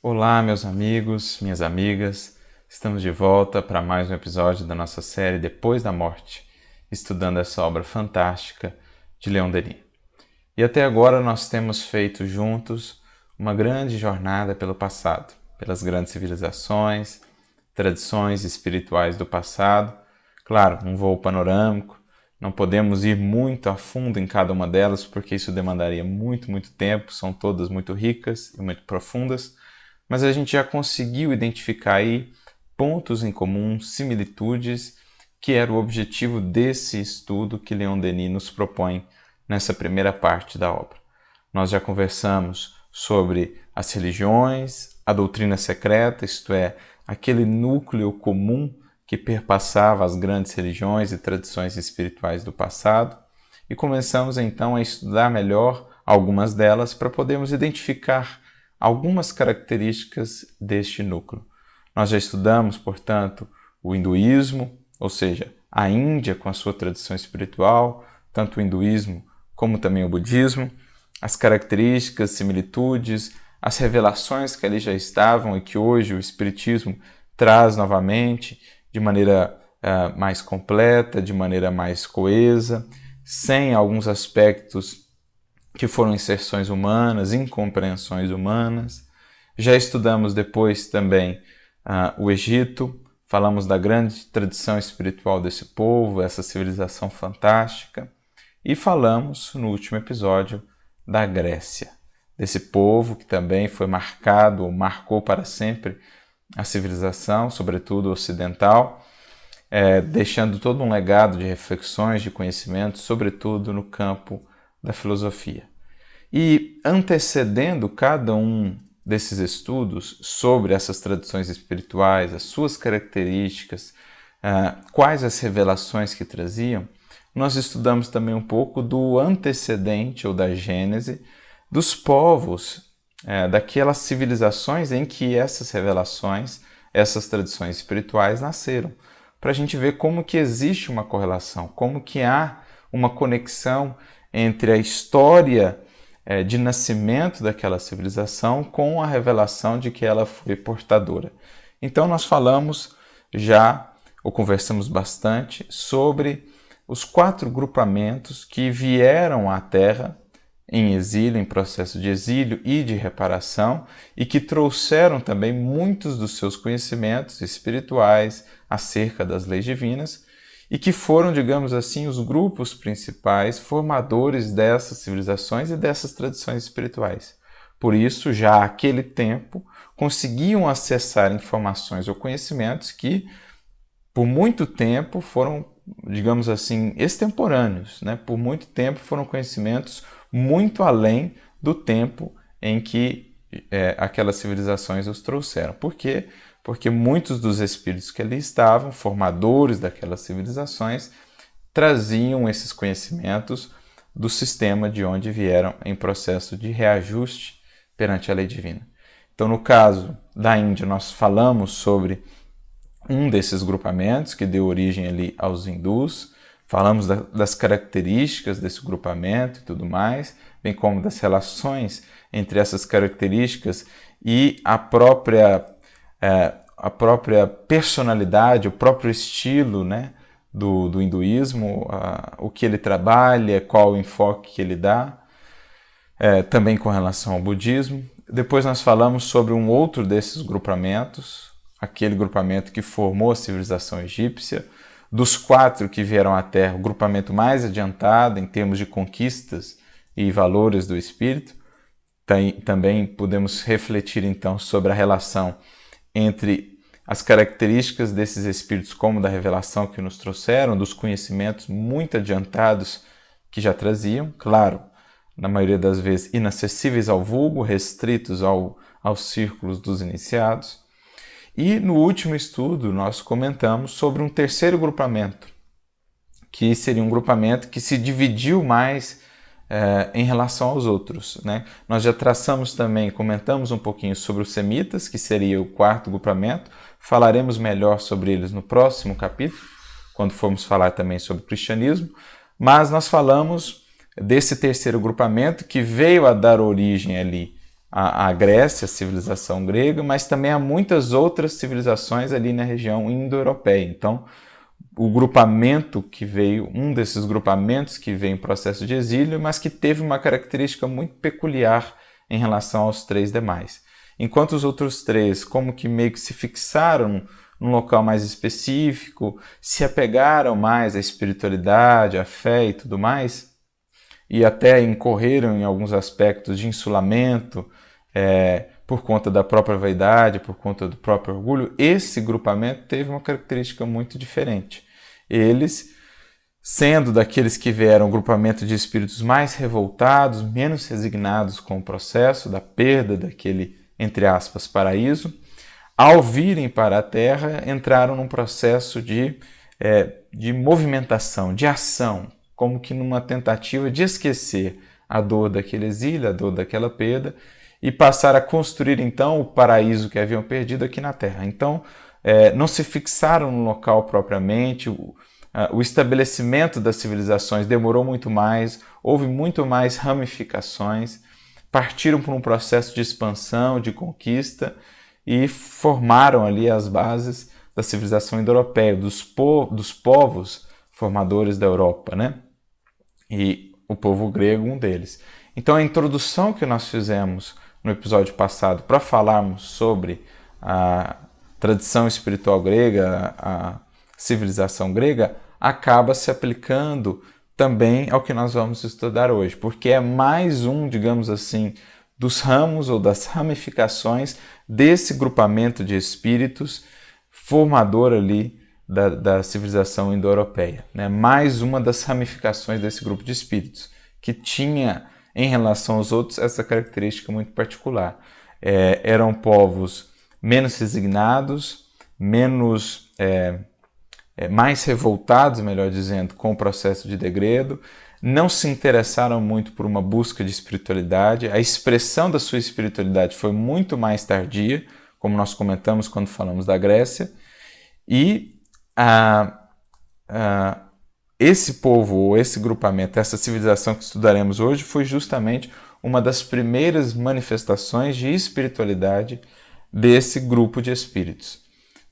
Olá, meus amigos, minhas amigas. Estamos de volta para mais um episódio da nossa série Depois da Morte, estudando essa obra fantástica de Leon Denis. E até agora nós temos feito juntos uma grande jornada pelo passado, pelas grandes civilizações, tradições espirituais do passado. Claro, um voo panorâmico, não podemos ir muito a fundo em cada uma delas, porque isso demandaria muito tempo, são todas muito ricas e muito profundas, mas a gente já conseguiu identificar aí pontos em comum, similitudes, que era o objetivo desse estudo que Leon Denis nos propõe nessa primeira parte da obra. Nós já conversamos sobre as religiões, a doutrina secreta, isto é, aquele núcleo comum que perpassava as grandes religiões e tradições espirituais do passado, e começamos então a estudar melhor algumas delas para podermos identificar algumas características deste núcleo. Nós já estudamos, portanto, o hinduísmo, ou seja, a Índia com a sua tradição espiritual, tanto o hinduísmo como também o budismo, as características, similitudes, as revelações que ali já estavam e que hoje o espiritismo traz novamente de maneira mais completa, de maneira mais coesa, sem alguns aspectos que foram inserções humanas, incompreensões humanas. Já estudamos depois também o Egito, falamos da grande tradição espiritual desse povo, essa civilização fantástica, e falamos no último episódio da Grécia, desse povo que também foi marcado, ou marcou para sempre a civilização, sobretudo ocidental, deixando todo um legado de reflexões, de conhecimentos, sobretudo no campo da filosofia. E antecedendo cada um desses estudos sobre essas tradições espirituais, as suas características, quais as revelações que traziam, nós estudamos também um pouco do antecedente ou da gênese dos povos, daquelas civilizações em que essas revelações, essas tradições espirituais nasceram, para a gente ver como que existe uma correlação, como que há uma conexão entre a história de nascimento daquela civilização com a revelação de que ela foi portadora. Então nós falamos já, ou conversamos bastante, sobre os 4 grupamentos que vieram à Terra em exílio, em processo de exílio e de reparação, e que trouxeram também muitos dos seus conhecimentos espirituais acerca das leis divinas, e que foram, digamos assim, os grupos principais formadores dessas civilizações e dessas tradições espirituais. Por isso, já àquele tempo, conseguiam acessar informações ou conhecimentos que, por muito tempo, foram, digamos assim, extemporâneos, né? Por muito tempo foram conhecimentos muito além do tempo em que aquelas civilizações os trouxeram. Por quê? Porque muitos dos espíritos que ali estavam, formadores daquelas civilizações, traziam esses conhecimentos do sistema de onde vieram em processo de reajuste perante a lei divina. Então, no caso da Índia, nós falamos sobre um desses grupamentos que deu origem ali aos hindus, falamos das características desse grupamento e tudo mais, bem como das relações entre essas características e a própria personalidade, o próprio estilo, né, do hinduísmo, o que ele trabalha, qual o enfoque que ele dá, também com relação ao budismo. Depois nós falamos sobre um outro desses grupamentos, aquele grupamento que formou a civilização egípcia, dos 4 que vieram à Terra, o grupamento mais adiantado em termos de conquistas e valores do espírito. Também podemos refletir então sobre a relação entre as características desses espíritos como da revelação que nos trouxeram, dos conhecimentos muito adiantados que já traziam, claro, na maioria das vezes inacessíveis ao vulgo, restritos aos círculos dos iniciados. E no último estudo nós comentamos sobre um terceiro grupamento, que seria um grupamento que se dividiu mais em relação aos outros, né? Nós já traçamos também, comentamos um pouquinho sobre os semitas, que seria o 4º grupamento. Falaremos melhor sobre eles no próximo capítulo, quando formos falar também sobre o cristianismo. Mas nós falamos desse terceiro grupamento que veio a dar origem ali a Grécia, a civilização grega, mas também há muitas outras civilizações ali na região indo-europeia. Então, o grupamento que veio, um desses grupamentos que veio em processo de exílio, mas que teve uma característica muito peculiar em relação aos três demais. Enquanto os outros três, como que meio que se fixaram num local mais específico, se apegaram mais à espiritualidade, à fé e tudo mais, e até incorreram em alguns aspectos de insulamento, por conta da própria vaidade, por conta do próprio orgulho, esse grupamento teve uma característica muito diferente. Eles, sendo daqueles que vieram um grupamento de espíritos mais revoltados, menos resignados com o processo da perda daquele, entre aspas, paraíso, ao virem para a Terra, entraram num processo de movimentação, de ação, como que numa tentativa de esquecer a dor daquele exílio, a dor daquela perda, e passar a construir então o paraíso que haviam perdido aqui na Terra. Então, não se fixaram no local propriamente, o estabelecimento das civilizações demorou muito mais, houve muito mais ramificações, partiram por um processo de expansão, de conquista e formaram ali as bases da civilização indo-europeia, dos povos formadores da Europa, né? E o povo grego, um deles. Então, a introdução que nós fizemos no episódio passado para falarmos sobre a tradição espiritual grega, a civilização grega, acaba se aplicando também ao que nós vamos estudar hoje, porque é mais um, digamos assim, dos ramos ou das ramificações desse grupamento de espíritos formador ali da civilização indo-europeia, né? Mais uma das ramificações desse grupo de espíritos, que tinha, em relação aos outros, essa característica muito particular. Eram povos menos resignados, mais revoltados, melhor dizendo, com o processo de degredo, não se interessaram muito por uma busca de espiritualidade, a expressão da sua espiritualidade foi muito mais tardia, como nós comentamos quando falamos da Grécia, e esse povo, ou esse grupamento, essa civilização que estudaremos hoje, foi justamente uma das primeiras manifestações de espiritualidade desse grupo de espíritos.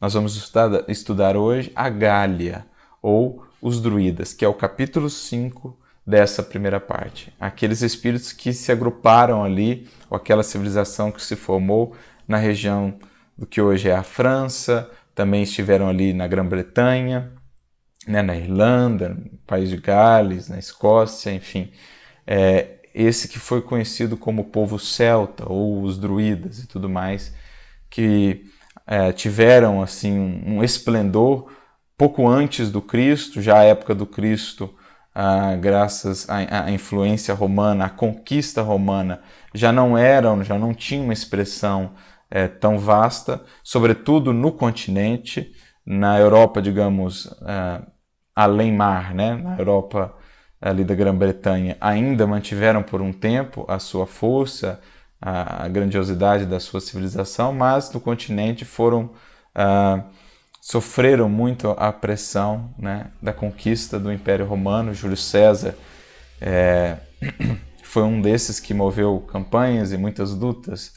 Nós vamos estudar hoje a Gália, ou os druidas, que é o capítulo 5 dessa primeira parte. Aqueles espíritos que se agruparam ali, ou aquela civilização que se formou na região do que hoje é a França, também estiveram ali na Grã-Bretanha, né, na Irlanda, no País de Gales, na Escócia, enfim. Esse que foi conhecido como povo celta, ou os druidas e tudo mais, que tiveram assim um esplendor pouco antes do Cristo, já à época do Cristo, graças à influência romana, à conquista romana, já não tinha uma expressão tão vasta, sobretudo no continente, na Europa, digamos, além mar, né? Na Europa ali da Grã-Bretanha, ainda mantiveram por um tempo a sua força, a grandiosidade da sua civilização, mas no continente sofreram muito a pressão, né, da conquista do Império Romano. Júlio César foi um desses que moveu campanhas e muitas lutas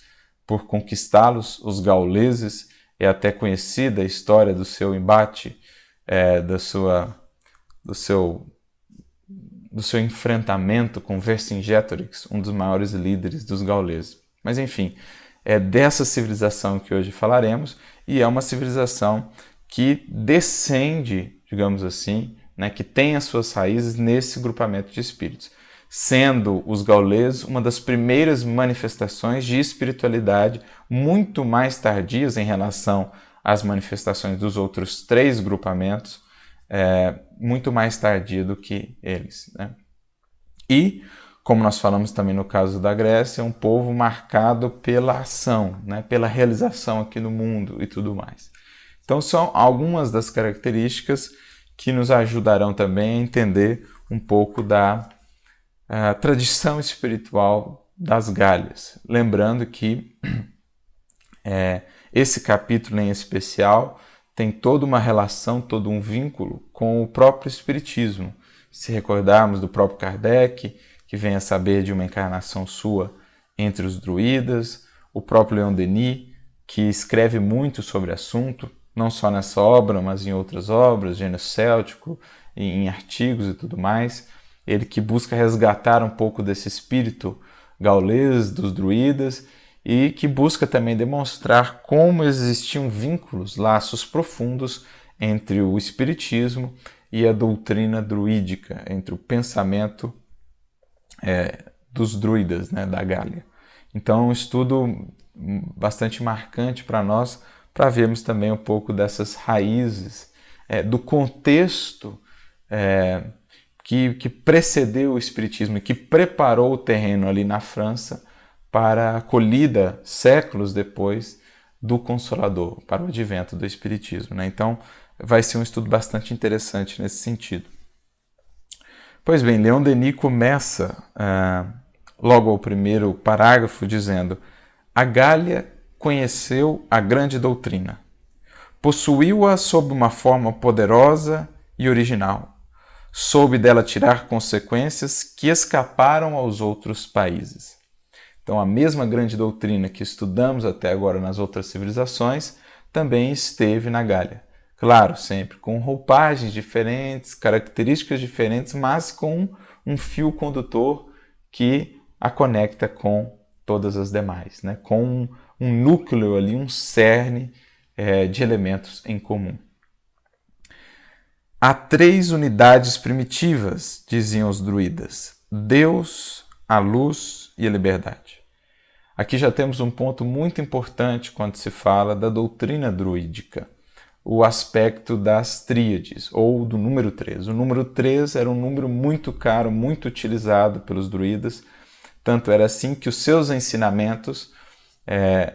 por conquistá-los. Os gauleses, é até conhecida a história do seu embate, do seu enfrentamento com Vercingetorix, um dos maiores líderes dos gauleses. Mas enfim, é dessa civilização que hoje falaremos, e é uma civilização que descende, digamos assim, né, que tem as suas raízes nesse grupamento de espíritos, sendo os gauleses uma das primeiras manifestações de espiritualidade, muito mais tardias em relação às manifestações dos outros três grupamentos, muito mais tardia do que eles, né? E, como nós falamos também no caso da Grécia, é um povo marcado pela ação, né? Pela realização aqui no mundo e tudo mais. Então são algumas das características que nos ajudarão também a entender um pouco da tradição espiritual das Gálias. Lembrando que esse capítulo em especial tem toda uma relação, todo um vínculo com o próprio Espiritismo. Se recordarmos do próprio Kardec, que vem a saber de uma encarnação sua entre os druidas, o próprio Leon Denis, que escreve muito sobre o assunto, não só nessa obra, mas em outras obras, Gênio Céltico, em artigos e tudo mais. Ele que busca resgatar um pouco desse espírito gaulês dos druidas e que busca também demonstrar como existiam vínculos, laços profundos entre o espiritismo e a doutrina druídica, entre o pensamento dos druidas, né, da Gália. Então, é um estudo bastante marcante para nós, para vermos também um pouco dessas raízes, do contexto que precedeu o Espiritismo e que preparou o terreno ali na França para a acolhida, séculos depois, do Consolador, para o advento do Espiritismo, né? Então, vai ser um estudo bastante interessante nesse sentido. Pois bem, Leon Denis começa logo ao primeiro parágrafo dizendo: a Gália conheceu a grande doutrina, possuiu-a sob uma forma poderosa e original, soube dela tirar consequências que escaparam aos outros países. Então, a mesma grande doutrina que estudamos até agora nas outras civilizações também esteve na Gália. Claro, sempre com roupagens diferentes, características diferentes, mas com um fio condutor que a conecta com todas as demais, né? Com um núcleo ali, um cerne de elementos em comum. Há 3 unidades primitivas, diziam os druidas: Deus, a luz e a liberdade. Aqui já temos um ponto muito importante quando se fala da doutrina druídica, o aspecto das tríades, ou do número 3. O número 3 era um número muito caro, muito utilizado pelos druidas, tanto era assim que os seus ensinamentos,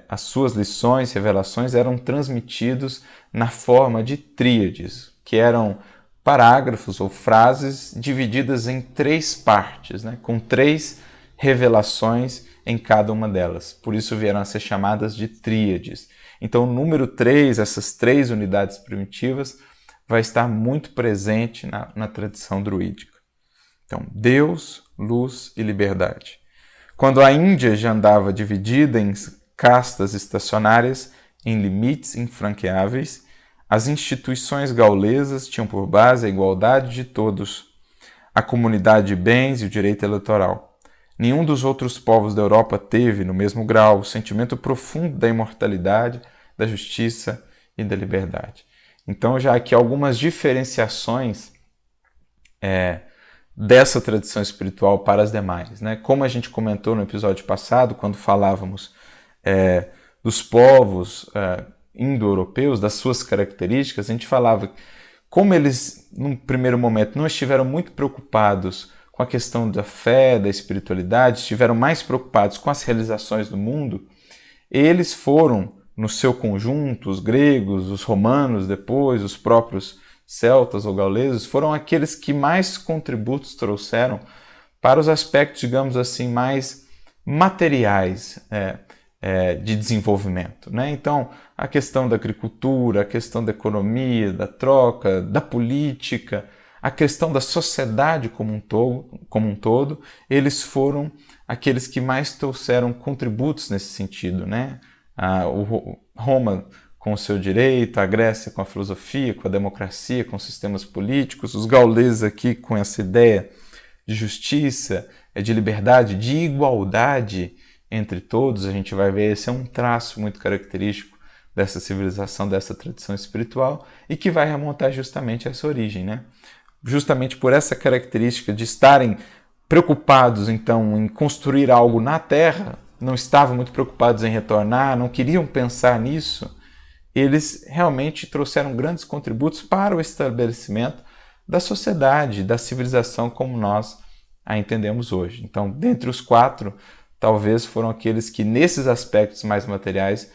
as suas lições, revelações, eram transmitidos na forma de tríades, que eram parágrafos ou frases divididas em 3 partes, né, com 3 revelações em cada uma delas. Por isso vieram a ser chamadas de tríades. Então, o número 3, essas 3 unidades primitivas, vai estar muito presente na tradição druídica. Então, Deus, luz e liberdade. Quando a Índia já andava dividida em castas estacionárias, em limites infranqueáveis, as instituições gaulesas tinham por base a igualdade de todos, a comunidade de bens e o direito eleitoral. Nenhum dos outros povos da Europa teve, no mesmo grau, o sentimento profundo da imortalidade, da justiça e da liberdade. Então, já aqui algumas diferenciações dessa tradição espiritual para as demais, né? Como a gente comentou no episódio passado, quando falávamos dos povos indo-europeus, das suas características, a gente falava como eles, num primeiro momento, não estiveram muito preocupados com a questão da fé, da espiritualidade, estiveram mais preocupados com as realizações do mundo. Eles foram, no seu conjunto, os gregos, os romanos depois, os próprios celtas ou gauleses, foram aqueles que mais contributos trouxeram para os aspectos, digamos assim, mais materiais de desenvolvimento, né? Então, a questão da agricultura, a questão da economia, da troca, da política, a questão da sociedade como um todo, eles foram aqueles que mais trouxeram contributos nesse sentido, né? Roma com o seu direito, a Grécia com a filosofia, com a democracia, com os sistemas políticos, os gauleses aqui com essa ideia de justiça, de liberdade, de igualdade entre todos. A gente vai ver, esse é um traço muito característico dessa civilização, dessa tradição espiritual, e que vai remontar justamente a essa origem, né? Justamente por essa característica de estarem preocupados, então, em construir algo na Terra, não estavam muito preocupados em retornar, não queriam pensar nisso, eles realmente trouxeram grandes contributos para o estabelecimento da sociedade, da civilização como nós a entendemos hoje. Então, dentre os 4, talvez foram aqueles que, nesses aspectos mais materiais,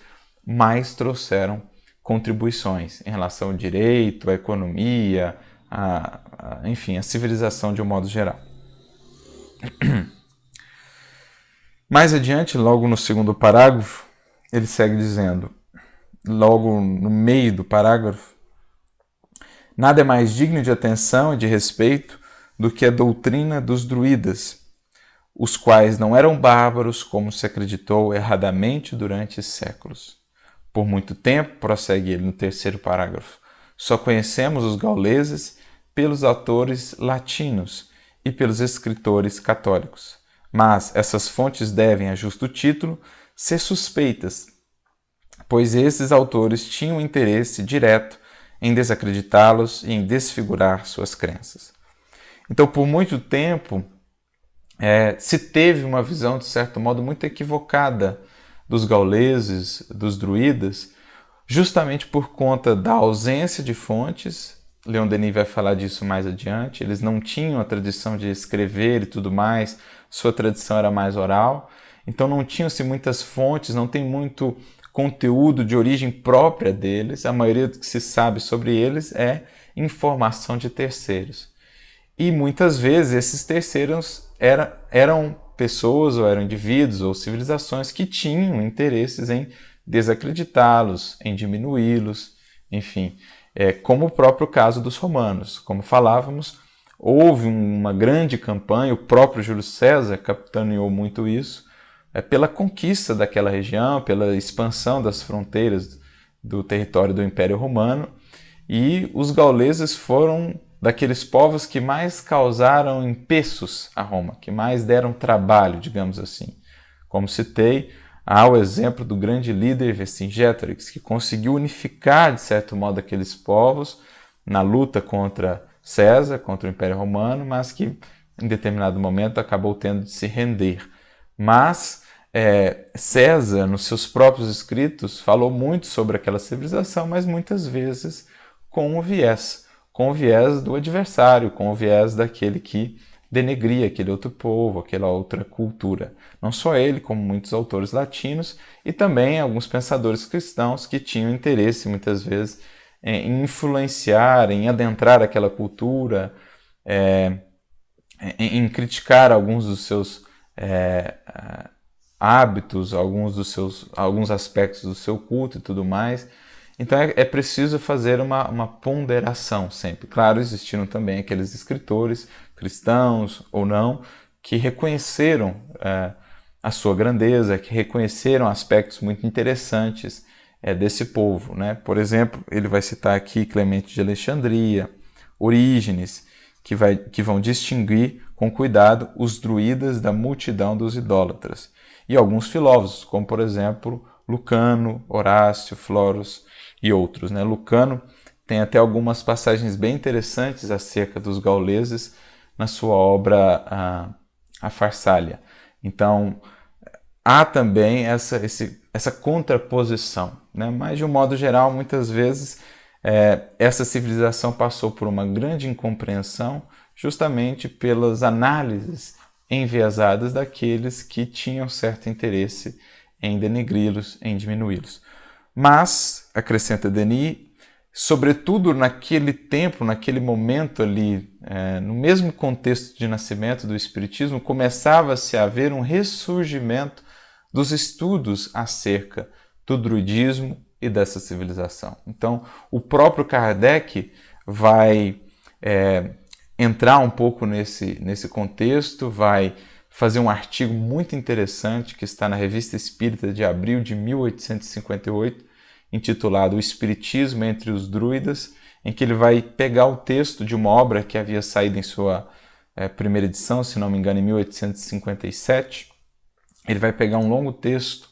mais trouxeram contribuições em relação ao direito, à economia, enfim, a civilização de um modo geral. Mais adiante, logo no segundo parágrafo, ele segue dizendo, logo no meio do parágrafo: nada é mais digno de atenção e de respeito do que a doutrina dos druidas. os quais não eram bárbaros, como se acreditou erradamente durante séculos. Por muito tempo, prossegue ele no terceiro parágrafo, só conhecemos os gauleses pelos autores latinos e pelos escritores católicos. Mas essas fontes devem, a justo título, ser suspeitas, pois esses autores tinham interesse direto em desacreditá-los e em desfigurar suas crenças. Então, por muito tempo, se teve uma visão, de certo modo, muito equivocada dos gauleses, dos druidas, justamente por conta da ausência de fontes. Leon Denis vai falar disso mais adiante. Eles não tinham a tradição de escrever e tudo mais, sua tradição era mais oral, então não tinham-se muitas fontes, não tem muito conteúdo de origem própria deles. A maioria do que se sabe sobre eles é informação de terceiros. E muitas vezes esses terceiros eram pessoas, ou eram indivíduos, ou civilizações que tinham interesses em desacreditá-los, em diminuí-los, enfim. Como o próprio caso dos romanos. Como falávamos, houve uma grande campanha, o próprio Júlio César capitaneou muito isso, pela conquista daquela região, pela expansão das fronteiras do território do Império Romano, e os gauleses foram daqueles povos que mais causaram empeços a Roma, que mais deram trabalho, digamos assim. Como citei, há o exemplo do grande líder Vercingetorix, que conseguiu unificar, de certo modo, aqueles povos na luta contra César, contra o Império Romano, mas que, em determinado momento, acabou tendo de se render. Mas César, nos seus próprios escritos, falou muito sobre aquela civilização, mas muitas vezes com o viés do adversário, com o viés daquele que denegria aquele outro povo, aquela outra cultura. Não só ele, como muitos autores latinos e também alguns pensadores cristãos que tinham interesse, muitas vezes, em influenciar, em adentrar aquela cultura, em criticar alguns dos seus hábitos, alguns aspectos do seu culto e tudo mais. Então é preciso fazer uma ponderação sempre. Claro, existiram também aqueles escritores, cristãos ou não, que reconheceram a sua grandeza, que reconheceram aspectos muito interessantes desse povo, né? Por exemplo, ele vai citar aqui Clemente de Alexandria, Orígenes, que vão distinguir com cuidado os druidas da multidão dos idólatras. E alguns filósofos, como por exemplo Lucano, Horácio, Florus e outros. Né? Lucano tem até algumas passagens bem interessantes acerca dos gauleses na sua obra A Farsália. Então, há também essa contraposição. Né? Mas, de um modo geral, muitas vezes, essa civilização passou por uma grande incompreensão justamente pelas análises enviesadas daqueles que tinham certo interesse em denegri-los, em diminuí-los. Mas, acrescenta Denis, sobretudo naquele tempo, naquele momento ali, no mesmo contexto de nascimento do Espiritismo, começava-se a haver um ressurgimento dos estudos acerca do druidismo e dessa civilização. Então, o próprio Kardec vai entrar um pouco nesse contexto, vai fazer um artigo muito interessante que está na Revista Espírita de abril de 1858, intitulado O Espiritismo entre os Druidas, em que ele vai pegar o texto de uma obra que havia saído em sua primeira edição, se não me engano, em 1857. Ele vai pegar um longo texto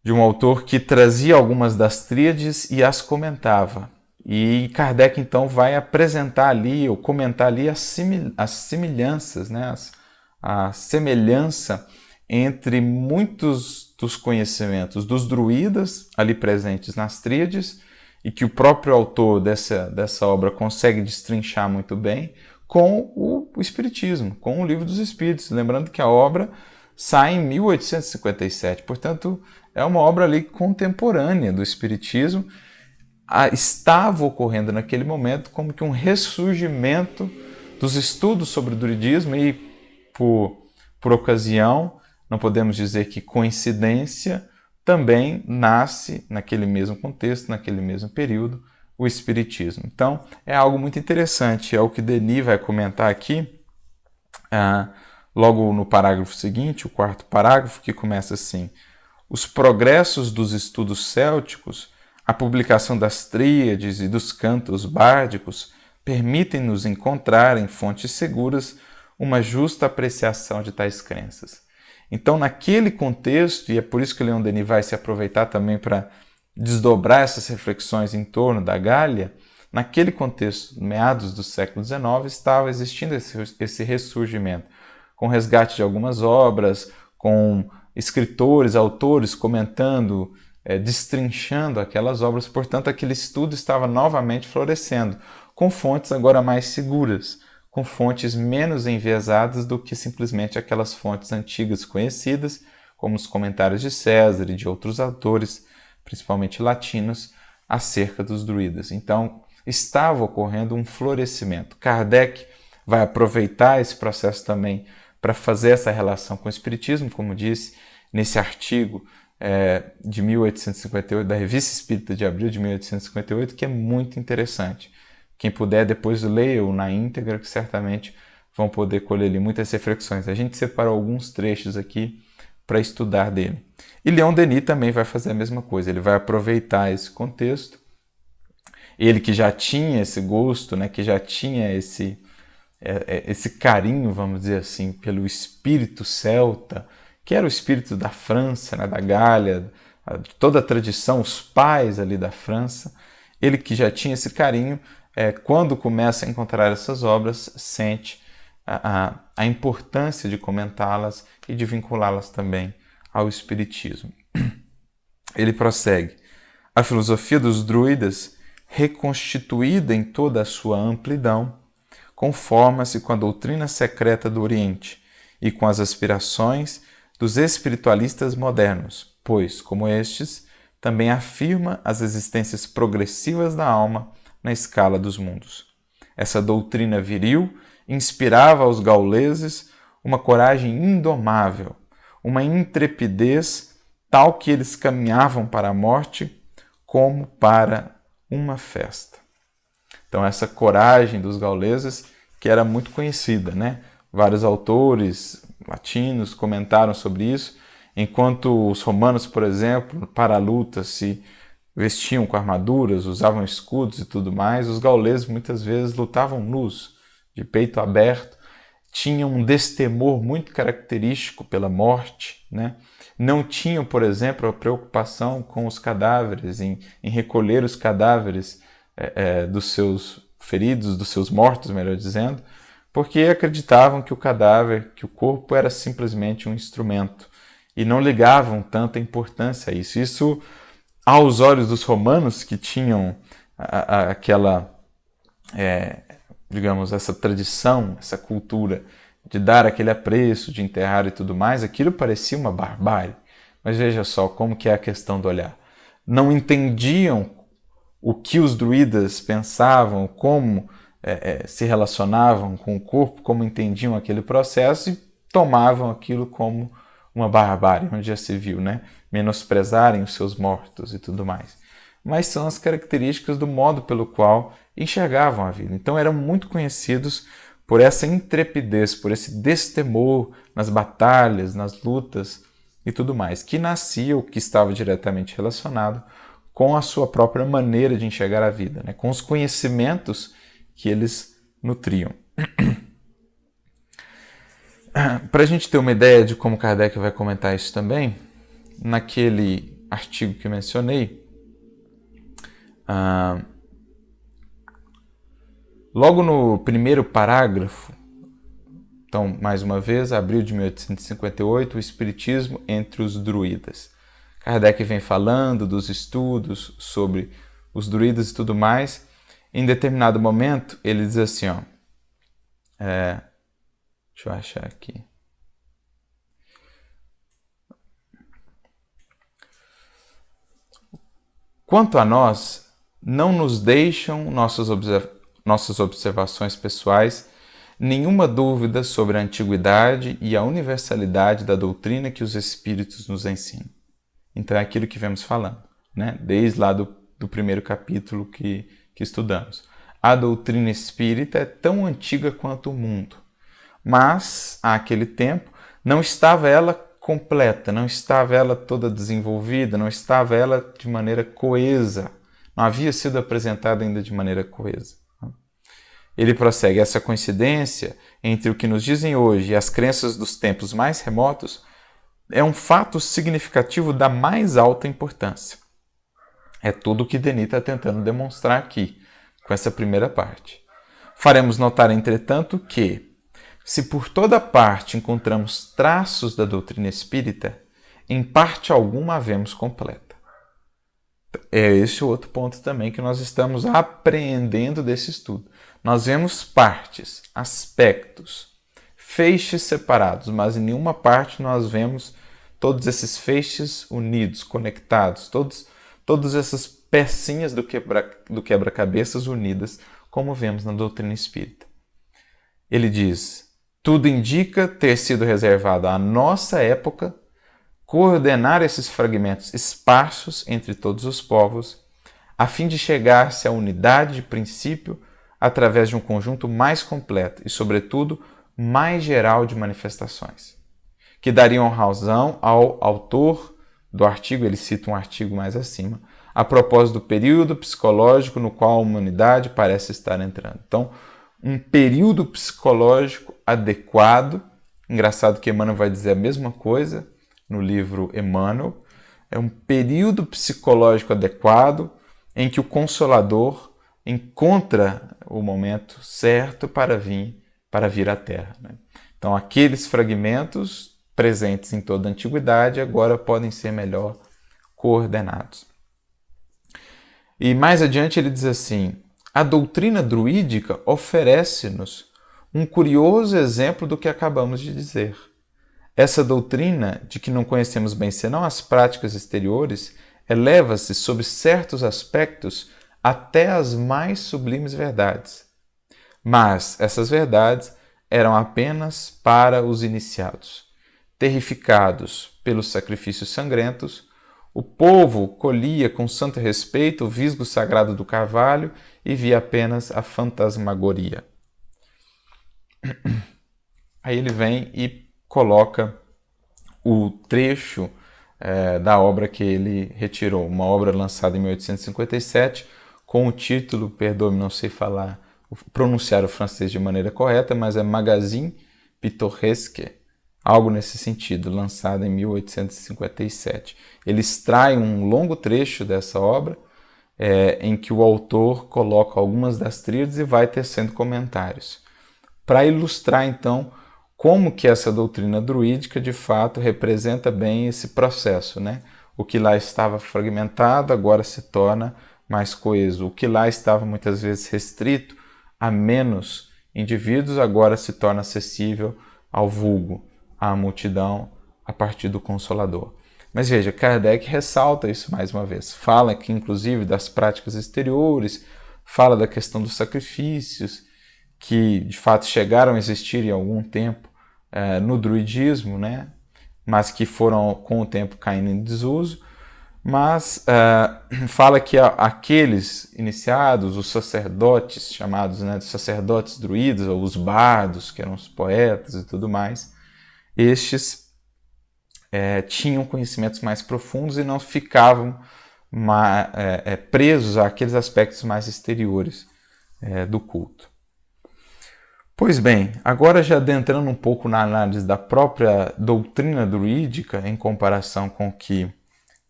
de um autor que trazia algumas das tríades e as comentava. E Kardec, então, vai apresentar ali, ou comentar ali, as semelhanças, né? A semelhança entre muitos dos conhecimentos dos druidas ali presentes nas tríades, e que o próprio autor dessa obra consegue destrinchar muito bem, com o Espiritismo, com o Livro dos Espíritos. Lembrando que a obra sai em 1857, portanto, é uma obra ali contemporânea do Espiritismo. Estava ocorrendo naquele momento como que um ressurgimento dos estudos sobre o druidismo e, por ocasião, não podemos dizer que coincidência, também nasce naquele mesmo contexto, naquele mesmo período, o Espiritismo. Então, é algo muito interessante, é o que Denis vai comentar aqui logo no parágrafo seguinte, o quarto parágrafo, que começa assim: os progressos dos estudos célticos, a publicação das tríades e dos cantos bárdicos permitem-nos encontrar em fontes seguras uma justa apreciação de tais crenças. Então, naquele contexto, e é por isso que Leon Denis vai se aproveitar também para desdobrar essas reflexões em torno da Gália, naquele contexto, meados do século XIX, estava existindo esse ressurgimento, com o resgate de algumas obras, com escritores, autores comentando, destrinchando aquelas obras. Portanto, aquele estudo estava novamente florescendo, com fontes agora mais seguras, com fontes menos enviesadas do que simplesmente aquelas fontes antigas conhecidas, como os comentários de César e de outros autores, principalmente latinos, acerca dos druidas. Então, estava ocorrendo um florescimento. Kardec vai aproveitar esse processo também para fazer essa relação com o Espiritismo, como disse nesse artigo de 1858, da Revista Espírita de abril de 1858, que é muito interessante. Quem puder, depois leia-o na íntegra, que certamente vão poder colher ali muitas reflexões. A gente separou alguns trechos aqui para estudar dele. E Leon Denis também vai fazer a mesma coisa, ele vai aproveitar esse contexto. Ele que já tinha esse gosto, né, que já tinha esse carinho, vamos dizer assim, pelo espírito celta, que era o espírito da França, né, da Gália, toda a tradição, os pais ali da França. Ele que já tinha esse carinho, quando começa a encontrar essas obras, sente a importância de comentá-las e de vinculá-las também ao espiritismo. Ele prossegue: a filosofia dos druidas, reconstituída em toda a sua amplidão, conforma-se com a doutrina secreta do Oriente e com as aspirações dos espiritualistas modernos, pois, como estes, também afirma as existências progressivas da alma na escala dos mundos. Essa doutrina viril inspirava aos gauleses uma coragem indomável, uma intrepidez tal que eles caminhavam para a morte como para uma festa. Então, essa coragem dos gauleses, que era muito conhecida, né? Vários autores latinos comentaram sobre isso, enquanto os romanos, por exemplo, para a luta se vestiam com armaduras, usavam escudos e tudo mais, os gauleses muitas vezes lutavam nus, de peito aberto, tinham um destemor muito característico pela morte, né? Não tinham, por exemplo, a preocupação com os cadáveres, em recolher os cadáveres dos seus feridos, dos seus mortos, melhor dizendo, porque acreditavam que o cadáver, que o corpo era simplesmente um instrumento e não ligavam tanta importância a isso. Isso, aos olhos dos romanos, que tinham aquela, digamos, essa tradição, essa cultura de dar aquele apreço, de enterrar e tudo mais, aquilo parecia uma barbárie. Mas veja só como que é a questão do olhar. Não entendiam o que os druidas pensavam, como se relacionavam com o corpo, como entendiam aquele processo e tomavam aquilo como uma barbárie, onde já se viu, né? Menosprezarem os seus mortos e tudo mais. Mas são as características do modo pelo qual enxergavam a vida. Então eram muito conhecidos por essa intrepidez, por esse destemor nas batalhas, nas lutas e tudo mais, que nascia ou que estava diretamente relacionado com a sua própria maneira de enxergar a vida, né? Com os conhecimentos que eles nutriam. Para a gente ter uma ideia de como Kardec vai comentar isso também, naquele artigo que eu mencionei, logo no primeiro parágrafo, então, mais uma vez, abril de 1858, o Espiritismo entre os druidas. Kardec vem falando dos estudos sobre os druidas e tudo mais. Em determinado momento, ele diz assim, ó, deixa eu achar aqui. Quanto a nós, não nos deixam nossas observações pessoais nenhuma dúvida sobre a antiguidade e a universalidade da doutrina que os Espíritos nos ensinam. Então é aquilo que vemos falando, né? Desde lá do primeiro capítulo que estudamos. A doutrina espírita é tão antiga quanto o mundo. mas, àquele tempo, não estava ela completa, não estava ela toda desenvolvida, não estava ela de maneira coesa, não havia sido apresentada ainda de maneira coesa. Ele prossegue: essa coincidência entre o que nos dizem hoje e as crenças dos tempos mais remotos é um fato significativo da mais alta importância. É tudo o que Denis está tentando demonstrar aqui, com essa primeira parte. Faremos notar, entretanto, que, se por toda parte encontramos traços da doutrina espírita, em parte alguma a vemos completa. É esse o outro ponto também que nós estamos apreendendo desse estudo. Nós vemos partes, aspectos, feixes separados, mas em nenhuma parte nós vemos todos esses feixes unidos, conectados, todas essas pecinhas do quebra-cabeças unidas, como vemos na doutrina espírita. Ele diz: tudo indica ter sido reservado à nossa época coordenar esses fragmentos esparsos entre todos os povos, a fim de chegar-se à unidade de princípio através de um conjunto mais completo e, sobretudo, mais geral de manifestações, que dariam razão ao autor do artigo, ele cita um artigo mais acima, a propósito do período psicológico no qual a humanidade parece estar entrando. Então, um período psicológico adequado, engraçado que Emmanuel vai dizer a mesma coisa no livro Emmanuel, é um período psicológico adequado em que o Consolador encontra o momento certo para vir à Terra. Então, aqueles fragmentos presentes em toda a antiguidade agora podem ser melhor coordenados. E mais adiante ele diz assim: a doutrina druídica oferece-nos um curioso exemplo do que acabamos de dizer. Essa doutrina, de que não conhecemos bem senão as práticas exteriores, eleva-se sob certos aspectos até as mais sublimes verdades. Mas essas verdades eram apenas para os iniciados. Terrificados pelos sacrifícios sangrentos, o povo colhia com santo respeito o visgo sagrado do carvalho e via apenas a fantasmagoria. Aí ele vem e coloca o trecho da obra que ele retirou, uma obra lançada em 1857, com o título, perdoe-me, não sei pronunciar o francês de maneira correta, mas é Magazine Pittoresque, algo nesse sentido, lançada em 1857. Ele extrai um longo trecho dessa obra, em que o autor coloca algumas das tríades e vai tecendo comentários, para ilustrar, então, como que essa doutrina druídica, de fato, representa bem esse processo, né? O que lá estava fragmentado agora se torna mais coeso. O que lá estava muitas vezes restrito a menos indivíduos agora se torna acessível ao vulgo, à multidão, a partir do Consolador. Mas veja, Kardec ressalta isso mais uma vez. Fala aqui, inclusive, das práticas exteriores, fala da questão dos sacrifícios, que de fato chegaram a existir em algum tempo no druidismo, né? Mas que foram com o tempo caindo em desuso. Mas fala que aqueles iniciados, os sacerdotes chamados, né, de sacerdotes druidas, ou os bardos, que eram os poetas e tudo mais, estes tinham conhecimentos mais profundos e não ficavam presos àqueles aspectos mais exteriores do culto. Pois bem, agora já adentrando um pouco na análise da própria doutrina druídica em comparação com o que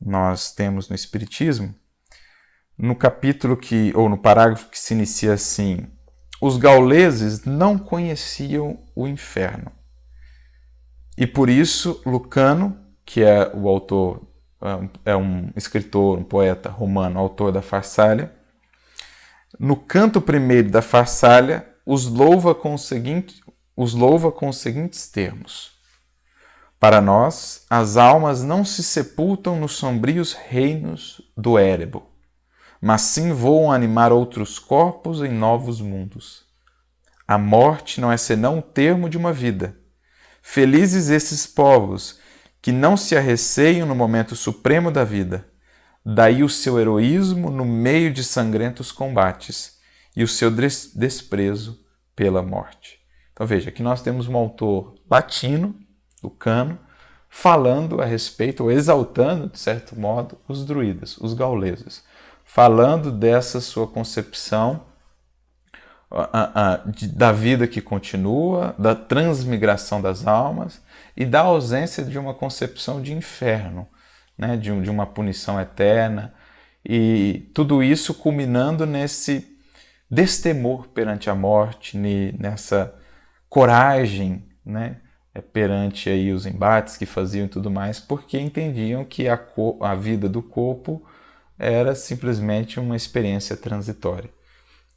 nós temos no Espiritismo, no capítulo ou no parágrafo que se inicia assim: os gauleses não conheciam o inferno. E por isso, Lucano, que é o autor, é um escritor, um poeta romano, autor da Farsália, no canto primeiro da Farsália, os louva com os seguintes termos: para nós, as almas não se sepultam nos sombrios reinos do Érebo, mas sim voam animar outros corpos em novos mundos. A morte não é senão o termo de uma vida. Felizes esses povos que não se arreceiam no momento supremo da vida. Daí o seu heroísmo no meio de sangrentos combates e o seu desprezo pela morte. Então veja, aqui nós temos um autor latino, Lucano, falando a respeito, ou exaltando, de certo modo, os druidas, os gauleses, falando dessa sua concepção da vida que continua, da transmigração das almas e da ausência de uma concepção de inferno, né, de uma punição eterna, e tudo isso culminando nesse destemor perante a morte, nessa coragem, né, perante aí os embates que faziam e tudo mais, porque entendiam que a vida do corpo era simplesmente uma experiência transitória.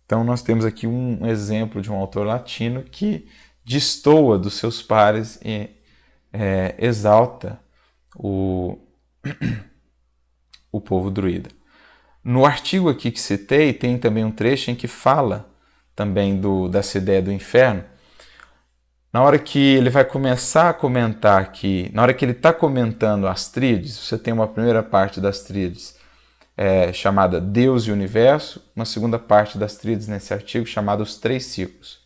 Então nós temos aqui um exemplo de um autor latino que destoa dos seus pares e exalta o povo druida. No artigo aqui que citei, tem também um trecho em que fala também dessa ideia do inferno. Na hora que ele vai começar a comentar que, na hora que ele está comentando as tríades, você tem uma primeira parte das tríades chamada Deus e Universo, uma segunda parte das tríades nesse artigo chamada Os Três Ciclos.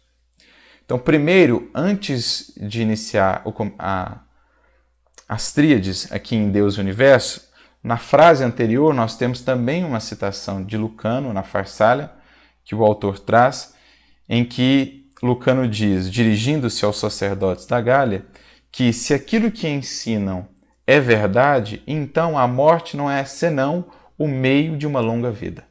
Então, primeiro, antes de iniciar as tríades aqui em Deus e Universo, na frase anterior nós temos também uma citação de Lucano, na Farsália, que o autor traz, em que Lucano diz, dirigindo-se aos sacerdotes da Gália, que se aquilo que ensinam é verdade, então a morte não é senão o meio de uma longa vida.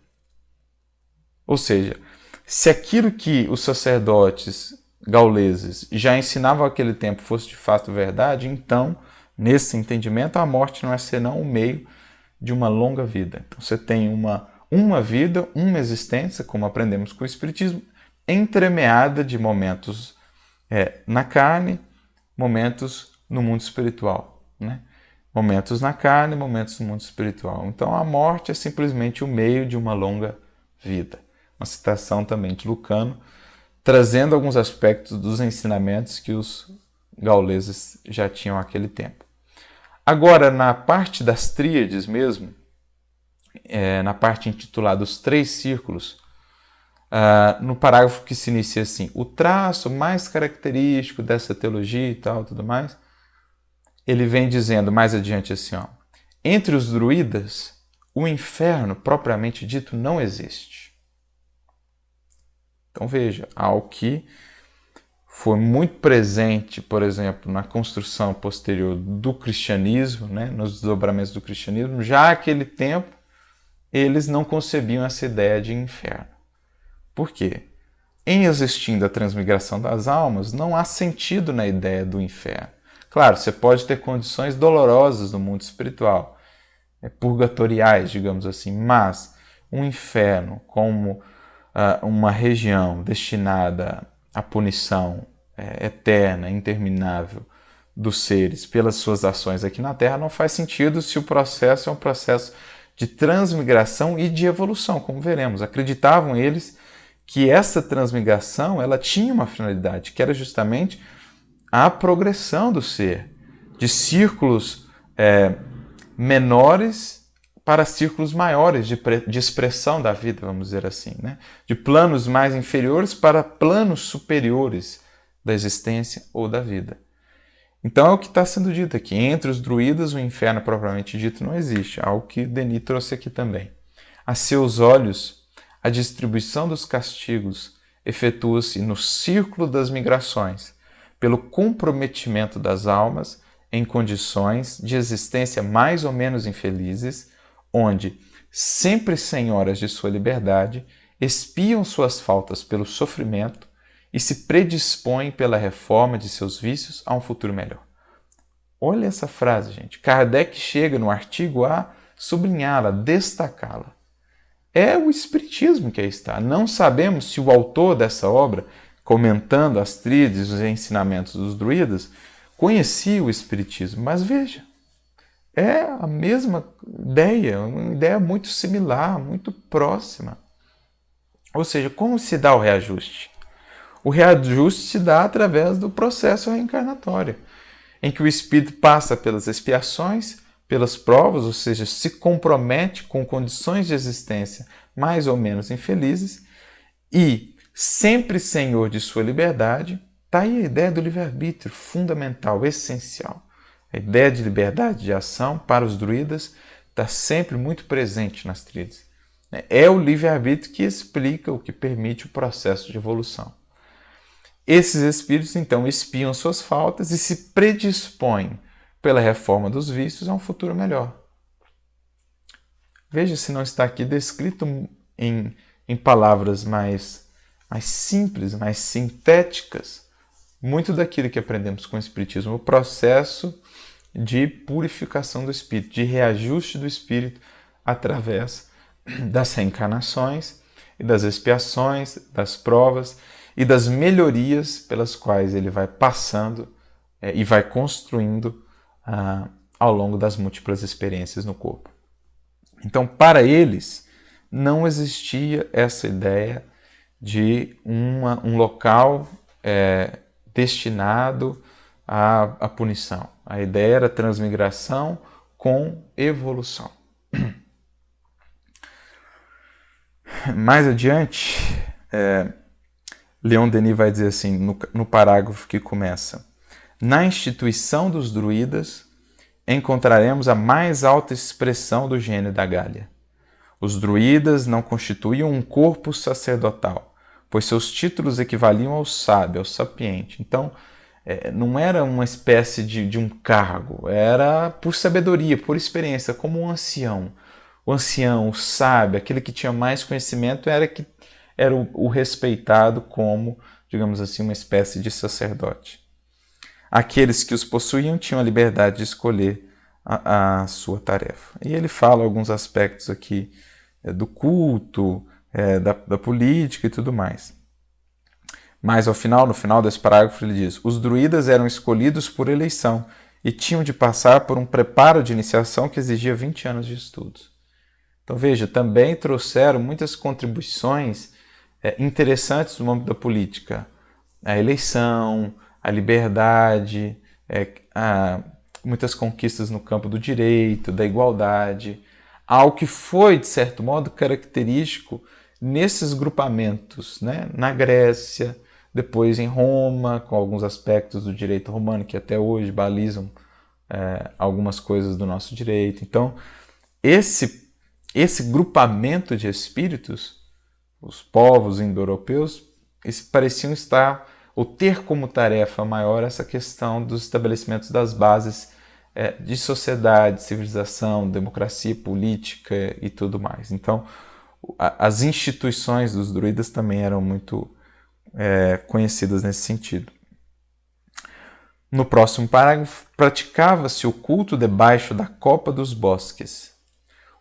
Ou seja, se aquilo que os sacerdotes gauleses já ensinavam naquele tempo fosse de fato verdade, então, nesse entendimento, a morte não é senão o meio de uma longa vida. Então você tem uma vida, uma existência, como aprendemos com o Espiritismo, entremeada de momentos na carne, momentos no mundo espiritual, né? Momentos na carne, momentos no mundo espiritual. Então a morte é simplesmente o meio de uma longa vida. Uma citação também de Lucano, trazendo alguns aspectos dos ensinamentos que os gauleses já tinham naquele tempo. Agora, na parte das tríades mesmo, na parte intitulada Os Três Círculos, no parágrafo que se inicia assim, o traço mais característico dessa teologia e tal, tudo mais, ele vem dizendo mais adiante assim, ó, entre os druidas, o inferno propriamente dito não existe. Então veja, algo que foi muito presente, por exemplo, na construção posterior do cristianismo, né, nos desdobramentos do cristianismo, já naquele tempo eles não concebiam essa ideia de inferno. Por quê? Em existindo a transmigração das almas, não há sentido na ideia do inferno. Claro, você pode ter condições dolorosas no mundo espiritual, purgatoriais, digamos assim, mas um inferno como uma região destinada à punição eterna, interminável dos seres pelas suas ações aqui na Terra não faz sentido se o processo é um processo de transmigração e de evolução, como veremos. Acreditavam eles que essa transmigração ela tinha uma finalidade, que era justamente a progressão do ser, de círculos menores para círculos maiores de expressão da vida, vamos dizer assim, né? De planos mais inferiores para planos superiores da existência ou da vida. Então é o que está sendo dito aqui. Entre os druidas, o inferno propriamente dito não existe, algo que Denis trouxe aqui também. A seus olhos, a distribuição dos castigos efetua-se no círculo das migrações, pelo comprometimento das almas em condições de existência mais ou menos infelizes, onde, sempre senhoras de sua liberdade, expiam suas faltas pelo sofrimento e se predispõem pela reforma de seus vícios a um futuro melhor. Olha essa frase, gente. Kardec chega no artigo a sublinhá-la, destacá-la. É o Espiritismo que aí está. Não sabemos se o autor dessa obra, comentando as tríades e os ensinamentos dos druidas, conhecia o Espiritismo, mas veja, é a mesma ideia, uma ideia muito similar, muito próxima. Ou seja, como se dá o reajuste? O reajuste se dá através do processo reencarnatório, em que o espírito passa pelas expiações, pelas provas, ou seja, se compromete com condições de existência mais ou menos infelizes e, sempre senhor de sua liberdade, Está aí a ideia do livre-arbítrio, fundamental, essencial. A ideia de liberdade de ação para os druidas está sempre muito presente nas tríades. É o livre-arbítrio que explica, o que permite o processo de evolução. Esses espíritos, então, espiam suas faltas e se predispõem, pela reforma dos vícios, a um futuro melhor. Veja se não está aqui descrito em palavras mais simples, mais sintéticas, muito daquilo que aprendemos com o Espiritismo, o processo de purificação do espírito, de reajuste do espírito através das reencarnações e das expiações, das provas e das melhorias pelas quais ele vai passando e vai construindo ao longo das múltiplas experiências no corpo. Então, para eles, não existia essa ideia de um local destinado à punição. A ideia era transmigração com evolução. Mais adiante, Leon Denis vai dizer assim, no parágrafo que começa: na instituição dos druidas encontraremos a mais alta expressão do gênio da Gália. Os druidas não constituíam um corpo sacerdotal, pois seus títulos equivaliam ao sábio, ao sapiente. Então, não era uma espécie de um cargo, era por sabedoria, por experiência, como um ancião. O ancião, o sábio, aquele que tinha mais conhecimento, era o respeitado como, digamos assim, uma espécie de sacerdote. Aqueles que os possuíam tinham a liberdade de escolher a sua tarefa. E ele fala alguns aspectos aqui do culto, da política e tudo mais. Mas no final desse parágrafo, ele diz: os druidas eram escolhidos por eleição e tinham de passar por um preparo de iniciação que exigia 20 anos de estudos. Então veja, também trouxeram muitas contribuições interessantes no âmbito da política. A eleição, a liberdade, muitas conquistas no campo do direito, da igualdade, algo que foi, de certo modo, característico nesses grupamentos, né? Na Grécia, depois em Roma, com alguns aspectos do direito romano que até hoje balizam algumas coisas do nosso direito. Então, esse grupamento de espíritos, os povos indo-europeus, pareciam estar ou ter como tarefa maior essa questão dos estabelecimentos das bases de sociedade, civilização, democracia, política e tudo mais. Então, as instituições dos druidas também eram muito conhecidas nesse sentido. No próximo parágrafo, praticava-se o culto debaixo da copa dos bosques.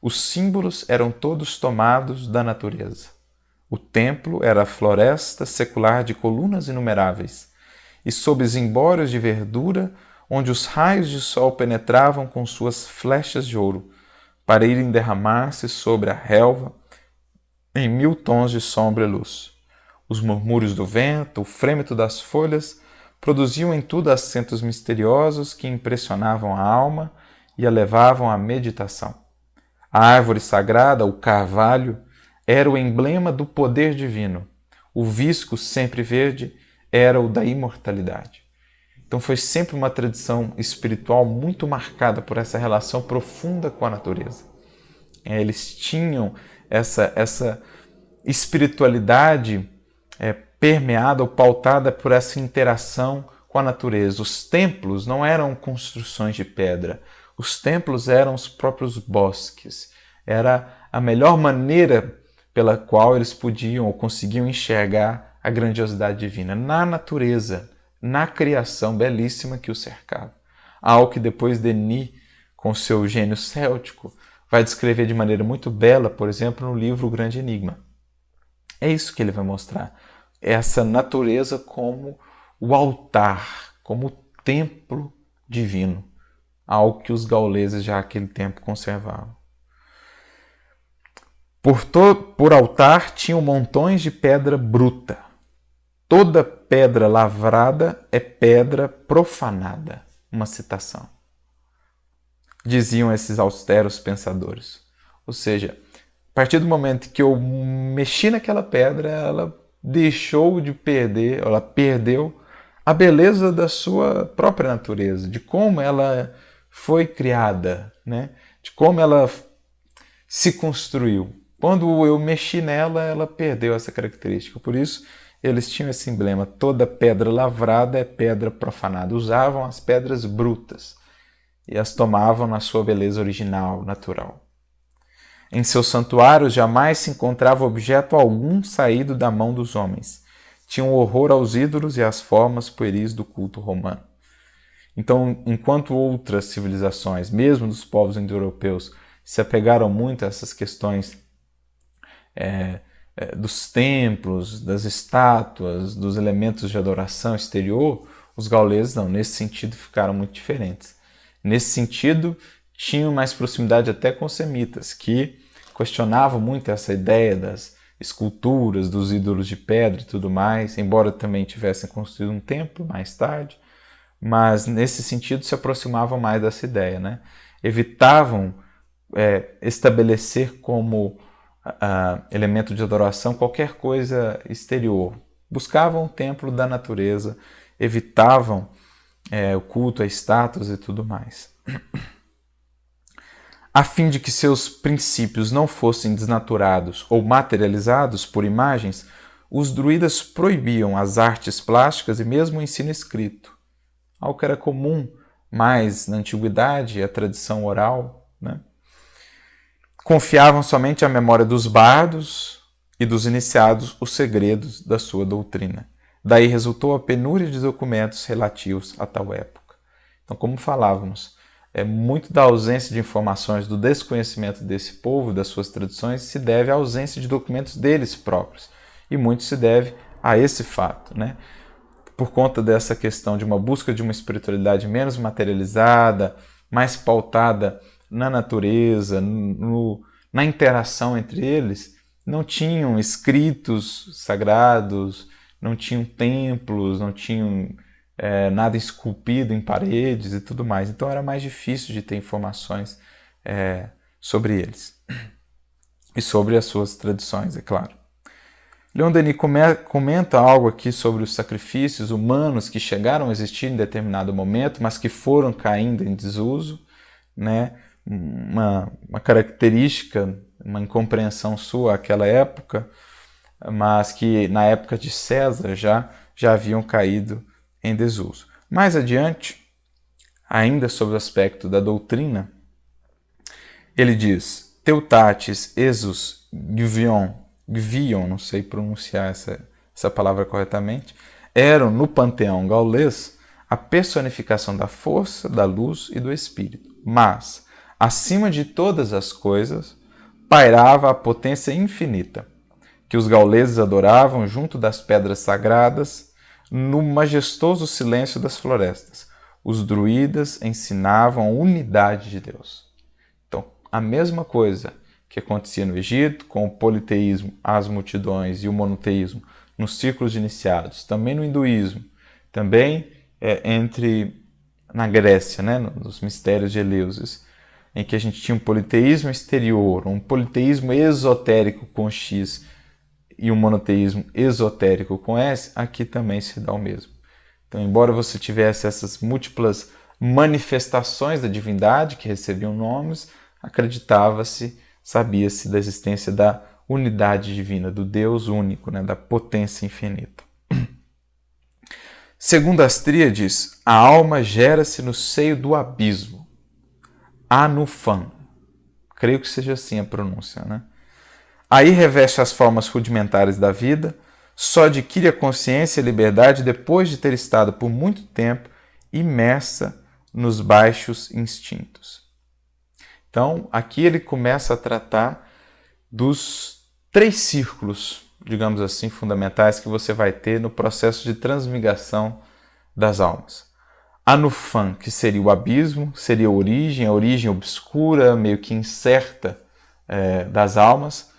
Os símbolos eram todos tomados da natureza. O templo era a floresta secular de colunas inumeráveis, e sob zimbórios de verdura, onde os raios de sol penetravam com suas flechas de ouro, para irem derramar-se sobre a relva em 1000 tons de sombra e luz. Os murmúrios do vento, o frêmito das folhas, produziam em tudo acentos misteriosos que impressionavam a alma e a levavam à meditação. A árvore sagrada, o carvalho, era o emblema do poder divino. O visco, sempre verde, era o da imortalidade. Então foi sempre uma tradição espiritual muito marcada por essa relação profunda com a natureza. Eles tinham essa espiritualidade permeada ou pautada por essa interação com a natureza. Os templos não eram construções de pedra. Os templos eram os próprios bosques. Era a melhor maneira pela qual eles podiam ou conseguiam enxergar a grandiosidade divina na natureza, na criação belíssima que o cercava. Algo que depois Denis, com seu gênio céltico, vai descrever de maneira muito bela, por exemplo, no livro O Grande Enigma. É isso que ele vai mostrar. Essa natureza como o altar, como o templo divino, algo que os gauleses já naquele tempo conservavam. Por altar tinham montões de pedra bruta. Toda pedra lavrada é pedra profanada. Uma citação. Diziam esses austeros pensadores. Ou seja, a partir do momento que eu mexi naquela pedra, ela deixou de perder, ela perdeu a beleza da sua própria natureza, de como ela foi criada, né? De como ela se construiu. Quando eu mexi nela, ela perdeu essa característica. Por isso, eles tinham esse emblema: toda pedra lavrada é pedra profanada. Usavam as pedras brutas e as tomavam na sua beleza original, natural. Em seus santuários jamais se encontrava objeto algum saído da mão dos homens. Tinham horror aos ídolos e às formas pueris do culto romano. Então, enquanto outras civilizações, mesmo dos povos indo-europeus, se apegaram muito a essas questões dos templos, das estátuas, dos elementos de adoração exterior, os gauleses não, nesse sentido ficaram muito diferentes. Nesse sentido, tinham mais proximidade até com os semitas, que questionavam muito essa ideia das esculturas, dos ídolos de pedra e tudo mais, embora também tivessem construído um templo mais tarde, mas nesse sentido se aproximavam mais dessa ideia, né? Evitavam estabelecer como elemento de adoração qualquer coisa exterior. Buscavam o templo da natureza, evitavam o culto a estátuas e tudo mais. A fim de que seus princípios não fossem desnaturados ou materializados por imagens, os druidas proibiam as artes plásticas e mesmo o ensino escrito, algo que era comum mais na antiguidade, a tradição oral, né? Confiavam somente à memória dos bardos e dos iniciados os segredos da sua doutrina. Daí resultou a penúria de documentos relativos a tal época. Então, como falávamos, muito da ausência de informações, do desconhecimento desse povo, das suas tradições, se deve à ausência de documentos deles próprios. E muito se deve a esse fato, né? Por conta dessa questão de uma busca de uma espiritualidade menos materializada, mais pautada na natureza, na interação entre eles, não tinham escritos sagrados, não tinham templos, não tinham nada esculpido em paredes e tudo mais. Então era mais difícil de ter informações sobre eles e sobre as suas tradições, é claro. Leon Denis comenta algo aqui sobre os sacrifícios humanos que chegaram a existir em determinado momento, mas que foram caindo em desuso, né? Uma característica, uma incompreensão sua àquela época, mas que na época de César já haviam caído em desuso. Mais adiante, ainda sobre o aspecto da doutrina, ele diz: Teutates esus Gvion, não sei pronunciar essa palavra corretamente, eram no panteão gaulês a personificação da força, da luz e do espírito. Mas, acima de todas as coisas, pairava a potência infinita, que os gauleses adoravam junto das pedras sagradas, no majestoso silêncio das florestas. Os druidas ensinavam a unidade de Deus. Então, a mesma coisa que acontecia no Egito, com o politeísmo, as multidões e o monoteísmo nos círculos de iniciados, também no hinduísmo, também na Grécia, né, nos mistérios de Eleusis, em que a gente tinha um politeísmo exterior, um politeísmo esotérico com X e um monoteísmo esotérico com S, aqui também se dá o mesmo. Então, embora você tivesse essas múltiplas manifestações da divindade que recebiam nomes, acreditava-se, sabia-se da existência da unidade divina, do Deus único, né, da potência infinita. Segundo as tríades, a alma gera-se no seio do abismo. Anufan. Creio que seja assim a pronúncia, né? Aí reveste as formas rudimentares da vida, só adquire a consciência e a liberdade depois de ter estado por muito tempo imersa nos baixos instintos. Então, aqui ele começa a tratar dos 3 círculos, digamos assim, fundamentais que você vai ter no processo de transmigração das almas. Anufan, que seria o abismo, seria a origem obscura, meio que incerta das almas.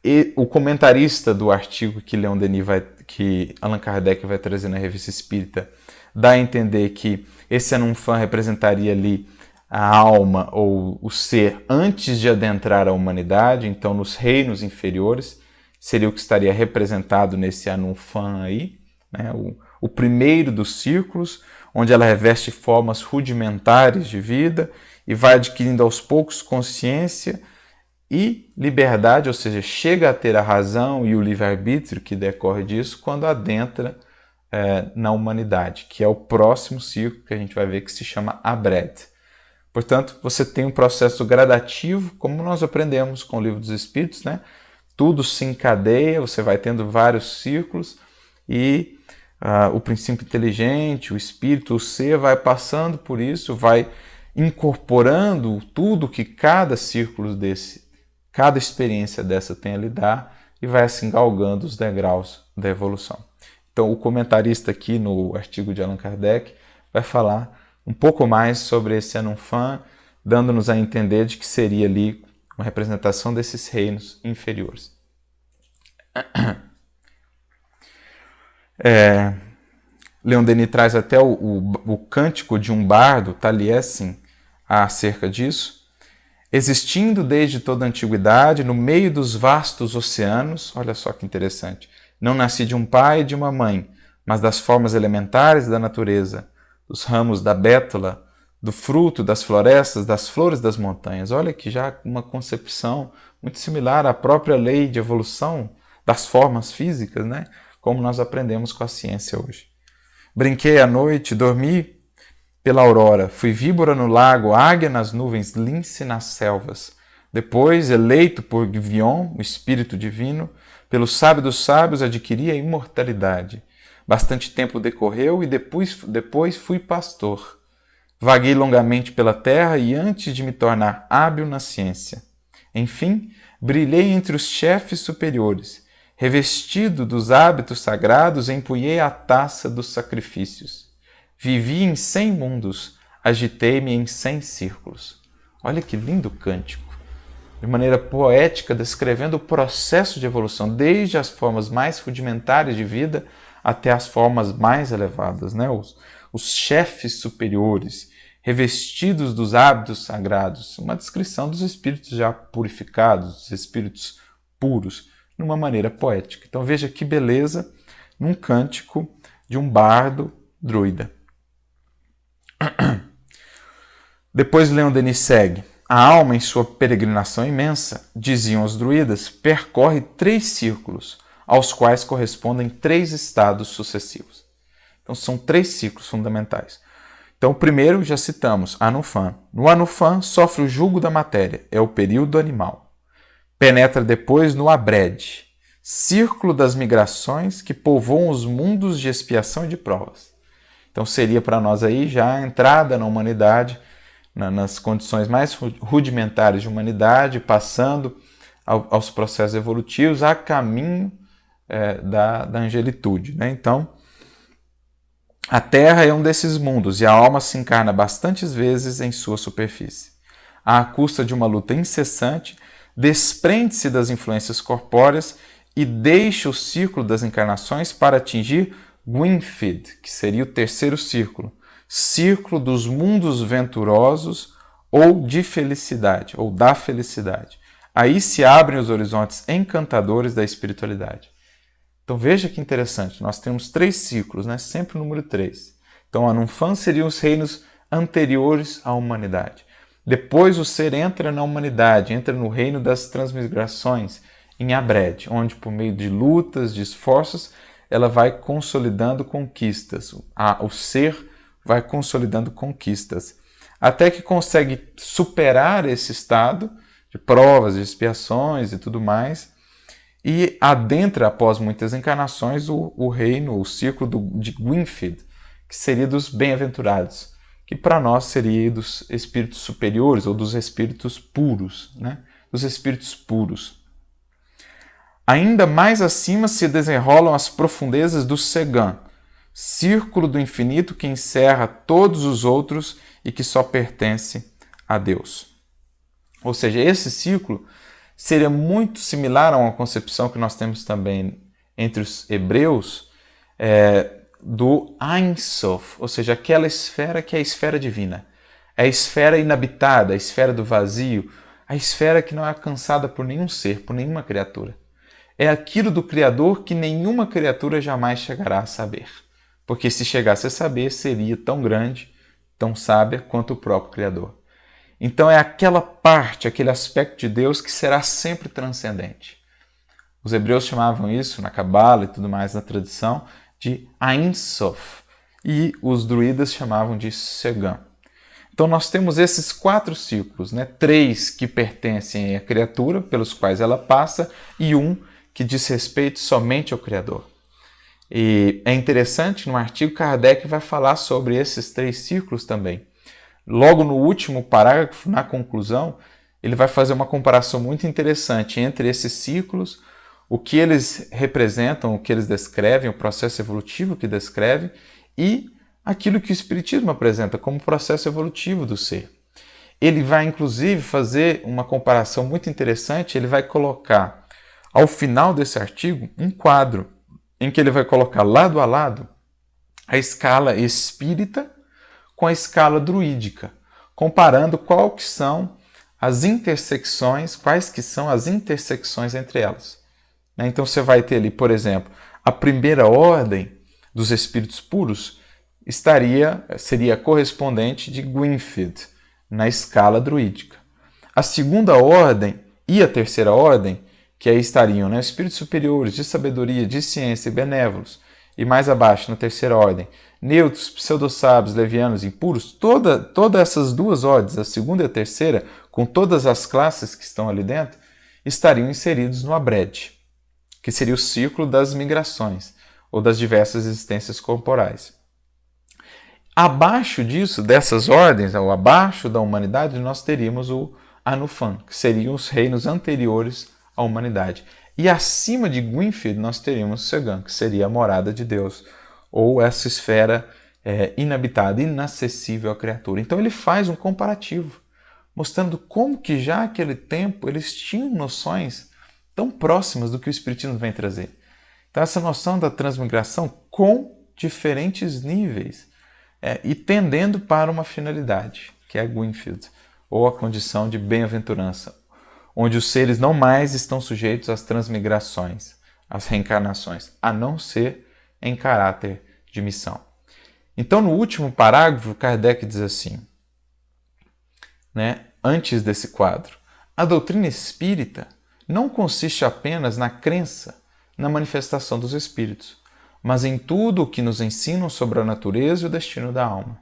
E o comentarista do artigo que Leon Denis que Allan Kardec vai trazer na Revista Espírita, dá a entender que esse Anufan representaria ali a alma ou o ser antes de adentrar a humanidade, então nos reinos inferiores, seria o que estaria representado nesse Anufan aí, né? o primeiro dos círculos, onde ela reveste formas rudimentares de vida e vai adquirindo aos poucos consciência e liberdade, ou seja, chega a ter a razão e o livre-arbítrio que decorre disso quando adentra na humanidade, que é o próximo ciclo que a gente vai ver que se chama Abred. Portanto, você tem um processo gradativo, como nós aprendemos com o Livro dos Espíritos, né? Tudo se encadeia, você vai tendo vários círculos e o princípio inteligente, o espírito, o ser vai passando por isso, vai incorporando tudo que cada círculo desse, cada experiência dessa tem a lhe dar e vai assim galgando os degraus da evolução. Então, o comentarista aqui no artigo de Allan Kardec vai falar um pouco mais sobre esse Anunfan, dando-nos a entender de que seria ali uma representação desses reinos inferiores. Leon Denis traz até o cântico de um bardo, Taliesin, acerca disso. Existindo desde toda a antiguidade, no meio dos vastos oceanos, olha só que interessante, não nasci de um pai e de uma mãe, mas das formas elementares da natureza, dos ramos da bétula, do fruto das florestas, das flores das montanhas. Olha que já uma concepção muito similar à própria lei de evolução das formas físicas, né? Como nós aprendemos com a ciência hoje. Brinquei à noite, dormi pela aurora, fui víbora no lago, águia nas nuvens, lince nas selvas. Depois, eleito por Vion, o Espírito Divino, pelo sábio dos sábios adquiri a imortalidade. Bastante tempo decorreu e depois fui pastor. Vaguei longamente pela terra e antes de me tornar hábil na ciência. Enfim, brilhei entre os chefes superiores. Revestido dos hábitos sagrados, empunhei a taça dos sacrifícios. Vivi em 100 mundos, agitei-me em 100 círculos. Olha que lindo cântico! De maneira poética, descrevendo o processo de evolução, desde as formas mais rudimentares de vida até as formas mais elevadas, né? Os chefes superiores, revestidos dos hábitos sagrados, uma descrição dos espíritos já purificados, dos espíritos puros, numa maneira poética. Então veja que beleza num cântico de um bardo druida. Depois Leon Denis segue. A alma, em sua peregrinação imensa, diziam os druidas, percorre 3 círculos, aos quais correspondem 3 estados sucessivos. Então são 3 ciclos fundamentais. Então o primeiro já citamos, Anufan. No Anufan sofre o jugo da matéria, é o período animal. Penetra depois no Abred, círculo das migrações que povoam os mundos de expiação e de provas. Então seria para nós aí já a entrada na humanidade, nas condições mais rudimentares de humanidade, passando aos processos evolutivos a caminho da angelitude, né? Então, a Terra é um desses mundos e a alma se encarna bastantes vezes em sua superfície. À custa de uma luta incessante, desprende-se das influências corpóreas e deixa o círculo das encarnações para atingir Gwynfyd, que seria o terceiro círculo, círculo dos mundos venturosos ou de felicidade, ou da felicidade. Aí se abrem os horizontes encantadores da espiritualidade. Então veja que interessante, nós temos 3 ciclos, né? Sempre o número 3. Então Anunfan seriam os reinos anteriores à humanidade. Depois o ser entra na humanidade, entra no reino das transmigrações, em Abred, onde por meio de lutas, de esforços, ela vai consolidando conquistas. O ser vai consolidando conquistas, até que consegue superar esse estado de provas, de expiações e tudo mais, e adentra, após muitas encarnações, o reino, o círculo de Gwynfyd, que seria dos bem-aventurados, que para nós seria dos espíritos superiores ou dos espíritos puros, né? Dos espíritos puros. Ainda mais acima se desenrolam as profundezas do Segan, círculo do infinito que encerra todos os outros e que só pertence a Deus. Ou seja, esse círculo seria muito similar a uma concepção que nós temos também entre os hebreus do Ein Sof, ou seja, aquela esfera que é a esfera divina, é a esfera inabitada, a esfera do vazio, a esfera que não é alcançada por nenhum ser, por nenhuma criatura. É aquilo do Criador que nenhuma criatura jamais chegará a saber. porque se chegasse a saber, seria tão grande, tão sábia quanto o próprio Criador. Então é aquela parte, aquele aspecto de Deus que será sempre transcendente. Os hebreus chamavam isso, na Cabala e tudo mais, na tradição, de Ein Sof, e os druidas chamavam de Segam. Então nós temos esses 4 ciclos, né? 3 que pertencem à criatura, pelos quais ela passa, e um que diz respeito somente ao Criador. E é interessante, no artigo, Kardec vai falar sobre esses 3 ciclos também. Logo no último parágrafo, na conclusão, ele vai fazer uma comparação muito interessante entre esses ciclos, o que eles representam, o que eles descrevem, o processo evolutivo que descreve, e aquilo que o Espiritismo apresenta como processo evolutivo do ser. Ele vai, inclusive, fazer uma comparação muito interessante, ele vai colocar, ao final desse artigo, um quadro em que ele vai colocar lado a lado a escala espírita com a escala druídica, comparando quais que são as intersecções entre elas. Então você vai ter ali, por exemplo, a primeira ordem dos espíritos puros seria correspondente de Gwynfrith, na escala druídica. A segunda ordem e a terceira ordem, que aí estariam, né, espíritos superiores de sabedoria, de ciência e benévolos, e mais abaixo, na terceira ordem, neutros, pseudo-sábios, levianos, impuros, todas essas 2 ordens, a segunda e a terceira, com todas as classes que estão ali dentro, estariam inseridos no Abred, que seria o ciclo das migrações, ou das diversas existências corporais. Abaixo disso, dessas ordens, ou abaixo da humanidade, nós teríamos o Anufan, que seriam os reinos anteriores à humanidade. E acima de Gwynfrith nós teríamos Segam, que seria a morada de Deus, ou essa esfera inabitada, inacessível à criatura. Então ele faz um comparativo, mostrando como que já naquele tempo eles tinham noções tão próximas do que o Espiritismo vem trazer. Então essa noção da transmigração com diferentes níveis e tendendo para uma finalidade, que é a Gwynfrith, ou a condição de bem-aventurança, onde os seres não mais estão sujeitos às transmigrações, às reencarnações, a não ser em caráter de missão. Então, no último parágrafo, Kardec diz assim, antes desse quadro, a doutrina espírita não consiste apenas na crença na manifestação dos espíritos, mas em tudo o que nos ensinam sobre a natureza e o destino da alma.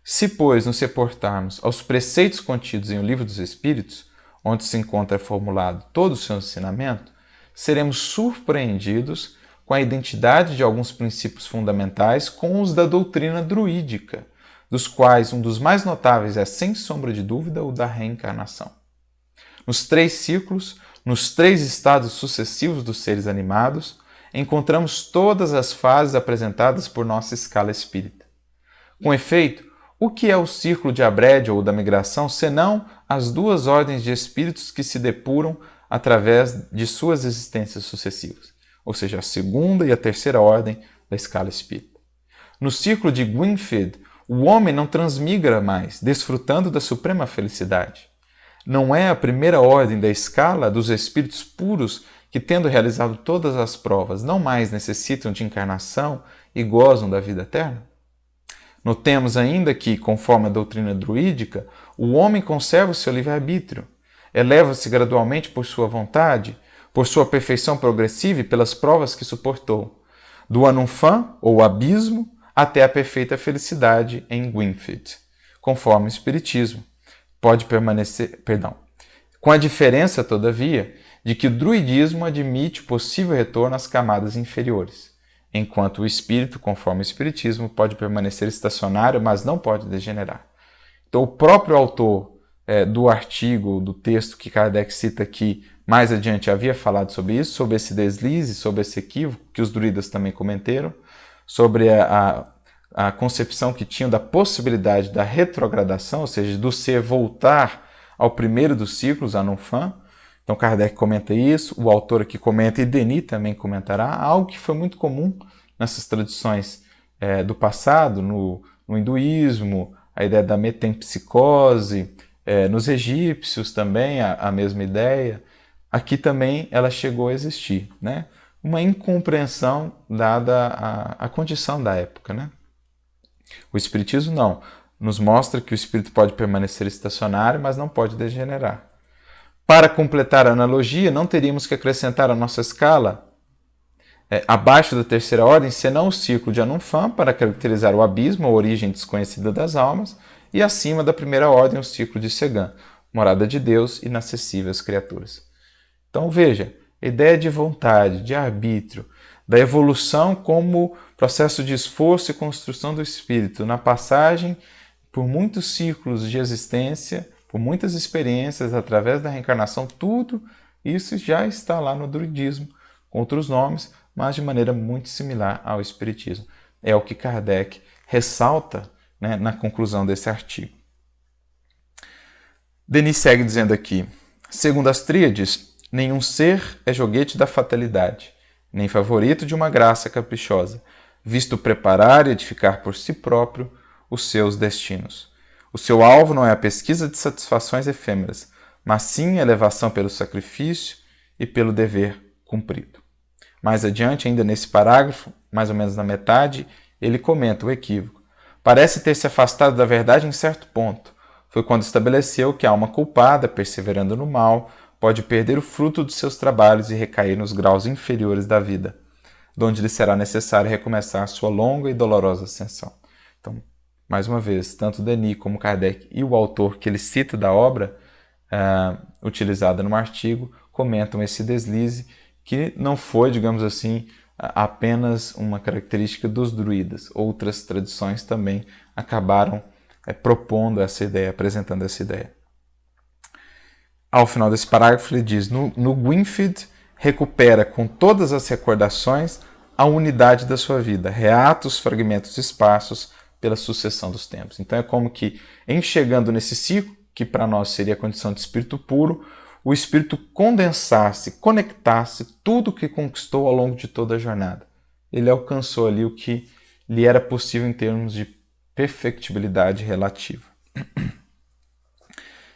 Se, pois, nos reportarmos aos preceitos contidos em O Livro dos Espíritos, onde se encontra formulado todo o seu ensinamento, seremos surpreendidos com a identidade de alguns princípios fundamentais com os da doutrina druídica, dos quais um dos mais notáveis é, sem sombra de dúvida, o da reencarnação. Nos 3 ciclos, nos 3 estados sucessivos dos seres animados, encontramos todas as fases apresentadas por nossa escala espírita. Com efeito, o que é o círculo de Abred ou da migração, senão as 2 ordens de espíritos que se depuram através de suas existências sucessivas, ou seja, a segunda e a terceira ordem da escala espírita. No círculo de Gwynfrith, o homem não transmigra mais, desfrutando da suprema felicidade. Não é a primeira ordem da escala dos espíritos puros que, tendo realizado todas as provas, não mais necessitam de encarnação e gozam da vida eterna? Notemos ainda que, conforme a doutrina druídica, o homem conserva o seu livre-arbítrio, eleva-se gradualmente por sua vontade, por sua perfeição progressiva e pelas provas que suportou, do Anufan, ou abismo, até a perfeita felicidade em Gwynfrith, conforme o Espiritismo. Com a diferença, todavia, de que o druidismo admite possível retorno às camadas inferiores, enquanto o espírito, conforme o Espiritismo, pode permanecer estacionário, mas não pode degenerar. Então, o próprio autor do artigo, do texto que Kardec cita aqui, mais adiante havia falado sobre isso, sobre esse deslize, sobre esse equívoco, que os druidas também comentaram, sobre a concepção que tinham da possibilidade da retrogradação, ou seja, do ser voltar ao primeiro dos ciclos, Anufan. Então Kardec comenta isso, o autor aqui comenta, e Denis também comentará, algo que foi muito comum nessas tradições do passado, no hinduísmo, a ideia da metempsicose, nos egípcios também a mesma ideia. Aqui também ela chegou a existir, né? uma incompreensão dada a condição da época, né? O Espiritismo não. Nos mostra que o espírito pode permanecer estacionário, mas não pode degenerar. Para completar a analogia, não teríamos que acrescentar à nossa escala abaixo da terceira ordem, senão o círculo de Anunfam, para caracterizar o abismo, a origem desconhecida das almas, e acima da primeira ordem, o círculo de Segã, morada de Deus, inacessível às criaturas. Então veja, a ideia de vontade, de arbítrio, da evolução como processo de esforço e construção do espírito, na passagem por muitos ciclos de existência, por muitas experiências através da reencarnação, tudo isso já está lá no druidismo, com outros nomes, mas de maneira muito similar ao espiritismo. É o que Kardec ressalta, né, na conclusão desse artigo. Denis segue dizendo aqui: segundo as tríades, nenhum ser é joguete da fatalidade, nem favorito de uma graça caprichosa, visto preparar e edificar por si próprio os seus destinos. O seu alvo não é a pesquisa de satisfações efêmeras, mas sim a elevação pelo sacrifício e pelo dever cumprido. Mais adiante, ainda nesse parágrafo, mais ou menos na metade, ele comenta o equívoco. Parece ter se afastado da verdade em certo ponto. Foi quando estabeleceu que a alma culpada, perseverando no mal, pode perder o fruto dos seus trabalhos e recair nos graus inferiores da vida, donde lhe será necessário recomeçar sua longa e dolorosa ascensão. Então, mais uma vez, tanto Denis como Kardec e o autor que ele cita da obra, utilizada no artigo, comentam esse deslize, que não foi, digamos assim, apenas uma característica dos druidas. Outras tradições também acabaram propondo essa ideia, apresentando essa ideia. Ao final desse parágrafo ele diz: no Gwynfrith recupera com todas as recordações a unidade da sua vida, reata os fragmentos esparsos pela sucessão dos tempos. Então é como que, enxergando nesse ciclo, que para nós seria a condição de espírito puro, o espírito condensasse, conectasse tudo o que conquistou ao longo de toda a jornada. Ele alcançou ali o que lhe era possível em termos de perfectibilidade relativa.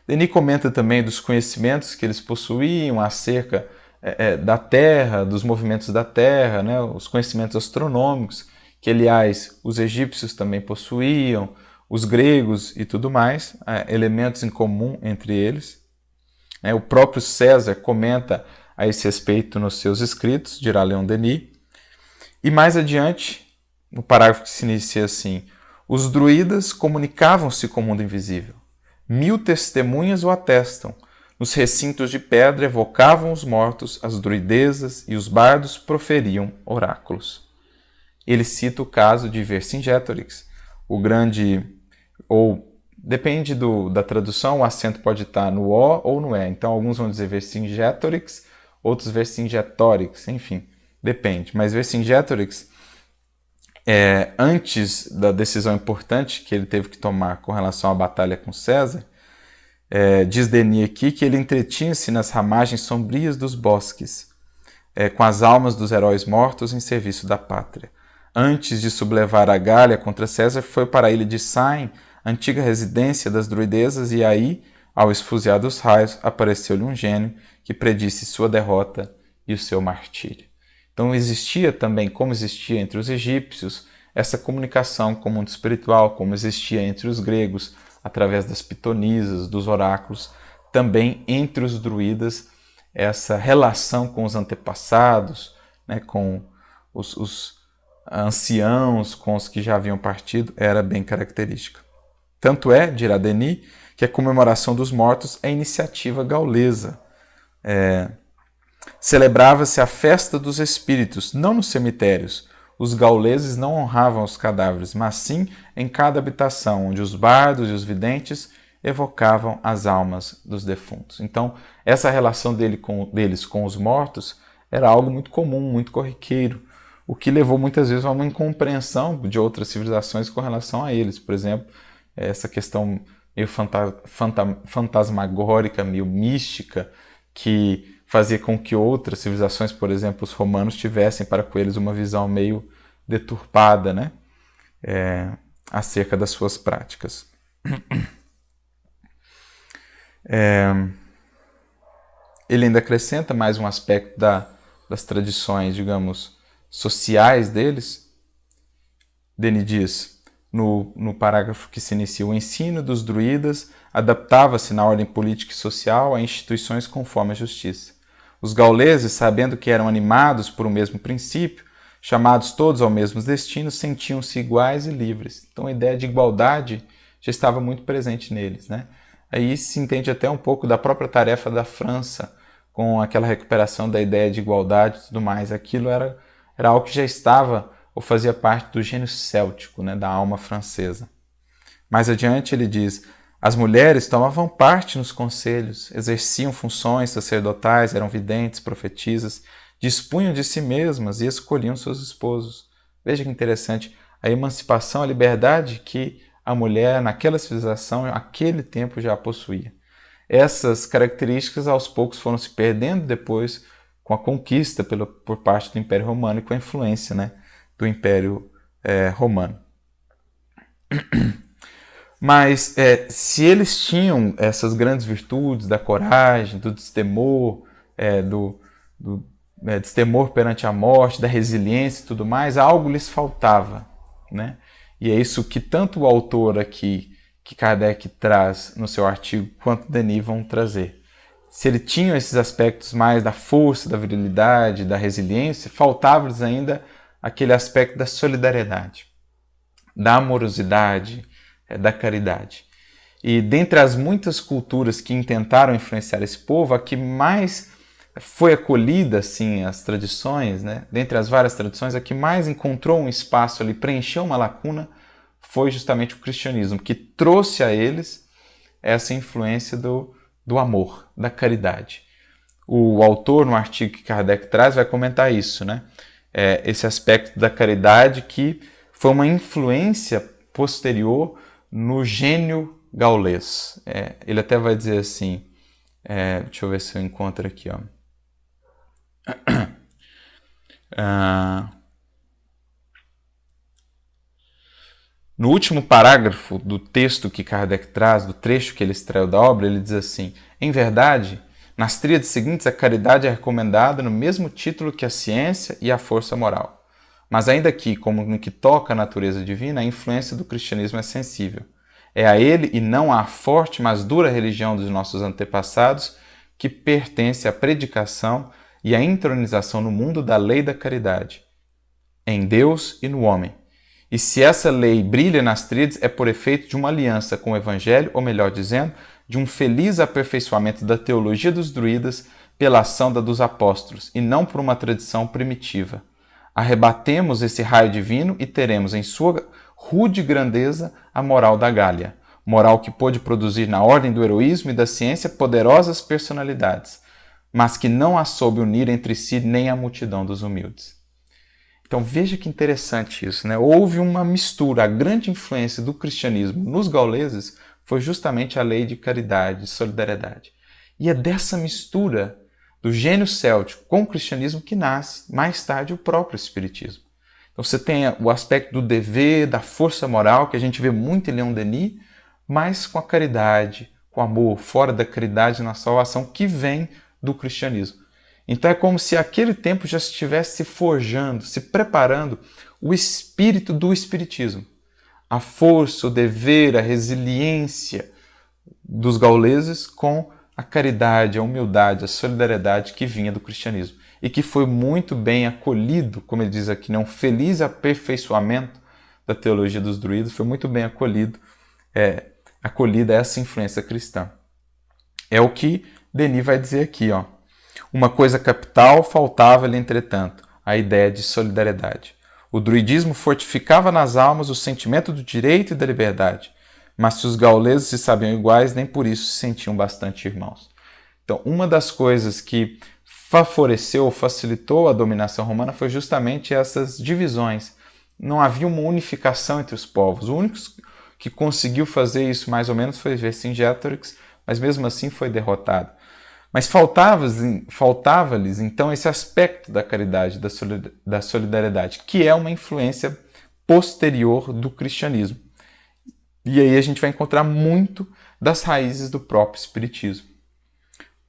Denis comenta também dos conhecimentos que eles possuíam acerca da Terra, dos movimentos da Terra, né, os conhecimentos astronômicos, que, aliás, os egípcios também possuíam, os gregos e tudo mais, elementos em comum entre eles. O próprio César comenta a esse respeito nos seus escritos, dirá Leon Denis. E mais adiante, no parágrafo que se inicia assim: os druidas comunicavam-se com o mundo invisível. 1000 testemunhas o atestam. Nos recintos de pedra evocavam os mortos, as druidezas e os bardos proferiam oráculos. Ele cita o caso de Vercingetorix, o grande, ou depende da tradução, o acento pode estar no O ou no E. Então alguns vão dizer Vercingetorix, outros Vercingetorix, enfim, depende. Mas Vercingetorix, antes da decisão importante que ele teve que tomar com relação à batalha com César, diz Denis aqui que ele entretinha-se nas ramagens sombrias dos bosques, com as almas dos heróis mortos em serviço da pátria. Antes de sublevar a Gália contra César, foi para a ilha de Sain, antiga residência das druidezas, e aí, ao esfuziar dos raios, apareceu-lhe um gênio que predisse sua derrota e o seu martírio. Então existia também, como existia entre os egípcios, essa comunicação com o mundo espiritual, como existia entre os gregos, através das pitonisas, dos oráculos, também entre os druidas, essa relação com os antepassados, né, com os anciãos, com os que já haviam partido, era bem característica. Tanto é, dirá Denis, que a comemoração dos mortos é iniciativa gaulesa. Celebrava-se a festa dos espíritos, não nos cemitérios. Os gauleses não honravam os cadáveres, mas sim em cada habitação, onde os bardos e os videntes evocavam as almas dos defuntos. Então, essa relação deles com os mortos era algo muito comum, muito corriqueiro, o que levou muitas vezes a uma incompreensão de outras civilizações com relação a eles. Por exemplo, essa questão meio fantasmagórica, meio mística, que fazia com que outras civilizações, por exemplo, os romanos, tivessem para com eles uma visão meio deturpada, né, acerca das suas práticas. Ele ainda acrescenta mais um aspecto das tradições, digamos, sociais deles, Denis diz, no parágrafo que se inicia, o ensino dos druidas adaptava-se na ordem política e social a instituições conforme a justiça. Os gauleses, sabendo que eram animados por um mesmo princípio, chamados todos ao mesmo destino, sentiam-se iguais e livres. Então a ideia de igualdade já estava muito presente neles, né? Aí se entende até um pouco da própria tarefa da França com aquela recuperação da ideia de igualdade e tudo mais. Aquilo era algo que já estava ou fazia parte do gênio céltico, né, da alma francesa. Mais adiante ele diz, as mulheres tomavam parte nos conselhos, exerciam funções sacerdotais, eram videntes, profetisas, dispunham de si mesmas e escolhiam seus esposos. Veja que interessante, a emancipação, a liberdade que a mulher naquela civilização, naquele tempo já possuía. Essas características aos poucos foram se perdendo depois com a conquista por parte do Império Romano e com a influência, né, do Império Romano. Mas se eles tinham essas grandes virtudes da coragem, do destemor, do destemor perante a morte, da resiliência e tudo mais, algo lhes faltava, né? E é isso que tanto o autor aqui, que Kardec traz no seu artigo, quanto Denis vão trazer. Se ele tinha esses aspectos mais da força, da virilidade, da resiliência, faltava-lhes ainda aquele aspecto da solidariedade, da amorosidade, da caridade. E dentre as muitas culturas que intentaram influenciar esse povo, a que mais foi acolhida, assim, as tradições, né? Dentre as várias tradições, a que mais encontrou um espaço ali, preencheu uma lacuna, foi justamente o cristianismo, que trouxe a eles essa influência do amor, da caridade. O autor, no artigo que Kardec traz, vai comentar isso, né? Esse aspecto da caridade que foi uma influência posterior no gênio gaulês. Ele até vai dizer assim, deixa eu ver se eu encontro aqui, ó. No último parágrafo do texto que Kardec traz, do trecho que ele extraiu da obra, ele diz assim, em verdade, nas tríades seguintes a caridade é recomendada no mesmo título que a ciência e a força moral. Mas ainda aqui, como no que toca à natureza divina, a influência do cristianismo é sensível. É a ele e não à forte, mas dura religião dos nossos antepassados que pertence à predicação e à intronização no mundo da lei da caridade, em Deus e no homem. E se essa lei brilha nas tríades, é por efeito de uma aliança com o Evangelho, ou melhor dizendo, de um feliz aperfeiçoamento da teologia dos druidas pela ação da dos apóstolos, e não por uma tradição primitiva. Arrebatemos esse raio divino e teremos em sua rude grandeza a moral da Gália, moral que pôde produzir na ordem do heroísmo e da ciência poderosas personalidades, mas que não a soube unir entre si nem a multidão dos humildes. Então veja que interessante isso, né? Houve uma mistura, a grande influência do cristianismo nos gauleses foi justamente a lei de caridade, de solidariedade. E é dessa mistura do gênio céltico com o cristianismo que nasce, mais tarde, o próprio espiritismo. Então você tem o aspecto do dever, da força moral, que a gente vê muito em Leon Denis, mas com a caridade, com o amor, fora da caridade na salvação, que vem do cristianismo. Então é como se aquele tempo já estivesse se forjando, se preparando o espírito do espiritismo. A força, o dever, a resiliência dos gauleses com a caridade, a humildade, a solidariedade que vinha do cristianismo. E que foi muito bem acolhido, como ele diz aqui, um feliz aperfeiçoamento da teologia dos druidas, foi muito bem acolhida essa influência cristã. É o que Denis vai dizer aqui, ó. Uma coisa capital faltava-lhe, entretanto, a ideia de solidariedade. O druidismo fortificava nas almas o sentimento do direito e da liberdade, mas se os gauleses se sabiam iguais, nem por isso se sentiam bastante irmãos. Então, uma das coisas que favoreceu ou facilitou a dominação romana foi justamente essas divisões. Não havia uma unificação entre os povos. O único que conseguiu fazer isso mais ou menos foi Vercingetorix, mas mesmo assim foi derrotado. Mas faltava-lhes, então, esse aspecto da caridade, da solidariedade, que é uma influência posterior do cristianismo. E aí a gente vai encontrar muito das raízes do próprio espiritismo.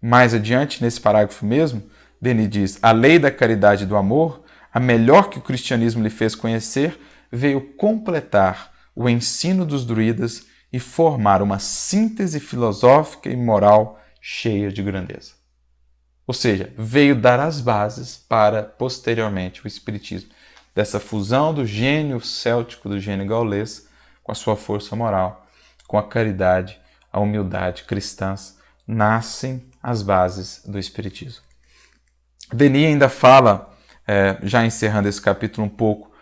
Mais adiante, nesse parágrafo mesmo, Denis diz, a lei da caridade e do amor, a melhor que o cristianismo lhe fez conhecer, veio completar o ensino dos druidas e formar uma síntese filosófica e moral cheia de grandeza. Ou seja, veio dar as bases para, posteriormente, o espiritismo. Dessa fusão do gênio céltico, do gênio gaulês, com a sua força moral, com a caridade, a humildade cristãs, nascem as bases do espiritismo. Denis ainda fala, já encerrando esse capítulo um pouco,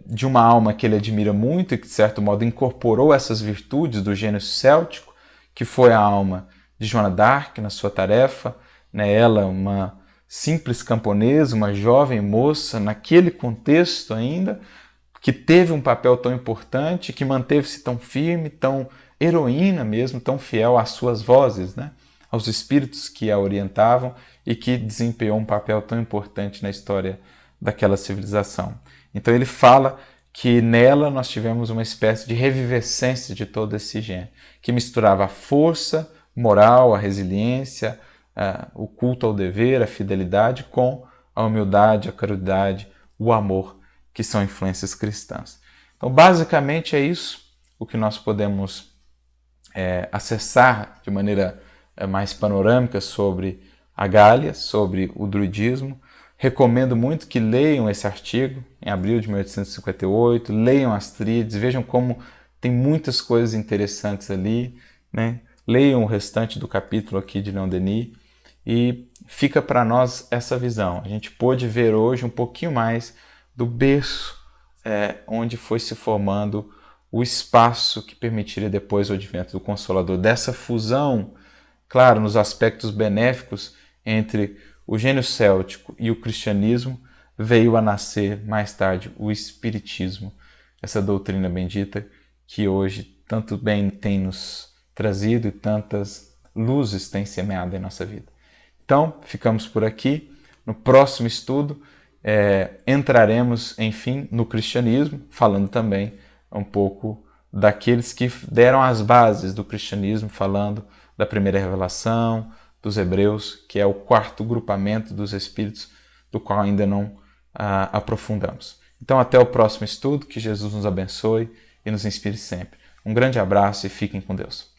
de uma alma que ele admira muito e que, de certo modo, incorporou essas virtudes do gênio céltico, que foi a alma de Joana d'Arc na sua tarefa, né? Ela, uma simples camponesa, uma jovem moça, naquele contexto ainda, que teve um papel tão importante, que manteve-se tão firme, tão heroína mesmo, tão fiel às suas vozes, né? Aos espíritos que a orientavam e que desempenhou um papel tão importante na história daquela civilização. Então ele fala que nela nós tivemos uma espécie de revivescência de todo esse gênio, que misturava a força moral, a resiliência, o culto ao dever, a fidelidade, com a humildade, a caridade, o amor, que são influências cristãs. Então, basicamente é isso o que nós podemos acessar de maneira mais panorâmica sobre a Gália, sobre o druidismo. Recomendo muito que leiam esse artigo, em abril de 1858, leiam Astríades, vejam como tem muitas coisas interessantes ali, né? Leiam o restante do capítulo aqui de Leon Denis e fica para nós essa visão. A gente pôde ver hoje um pouquinho mais do berço onde foi se formando o espaço que permitiria depois o advento do Consolador, dessa fusão, claro, nos aspectos benéficos entre o gênio céltico e o cristianismo, veio a nascer mais tarde o espiritismo, essa doutrina bendita que hoje tanto bem tem nos trazido e tantas luzes tem semeado em nossa vida. Então, ficamos por aqui. No próximo estudo, entraremos, enfim, no cristianismo, falando também um pouco daqueles que deram as bases do cristianismo, falando da primeira revelação, dos hebreus, que é o quarto grupamento dos espíritos, do qual ainda não aprofundamos. Então, até o próximo estudo, que Jesus nos abençoe e nos inspire sempre. Um grande abraço e fiquem com Deus.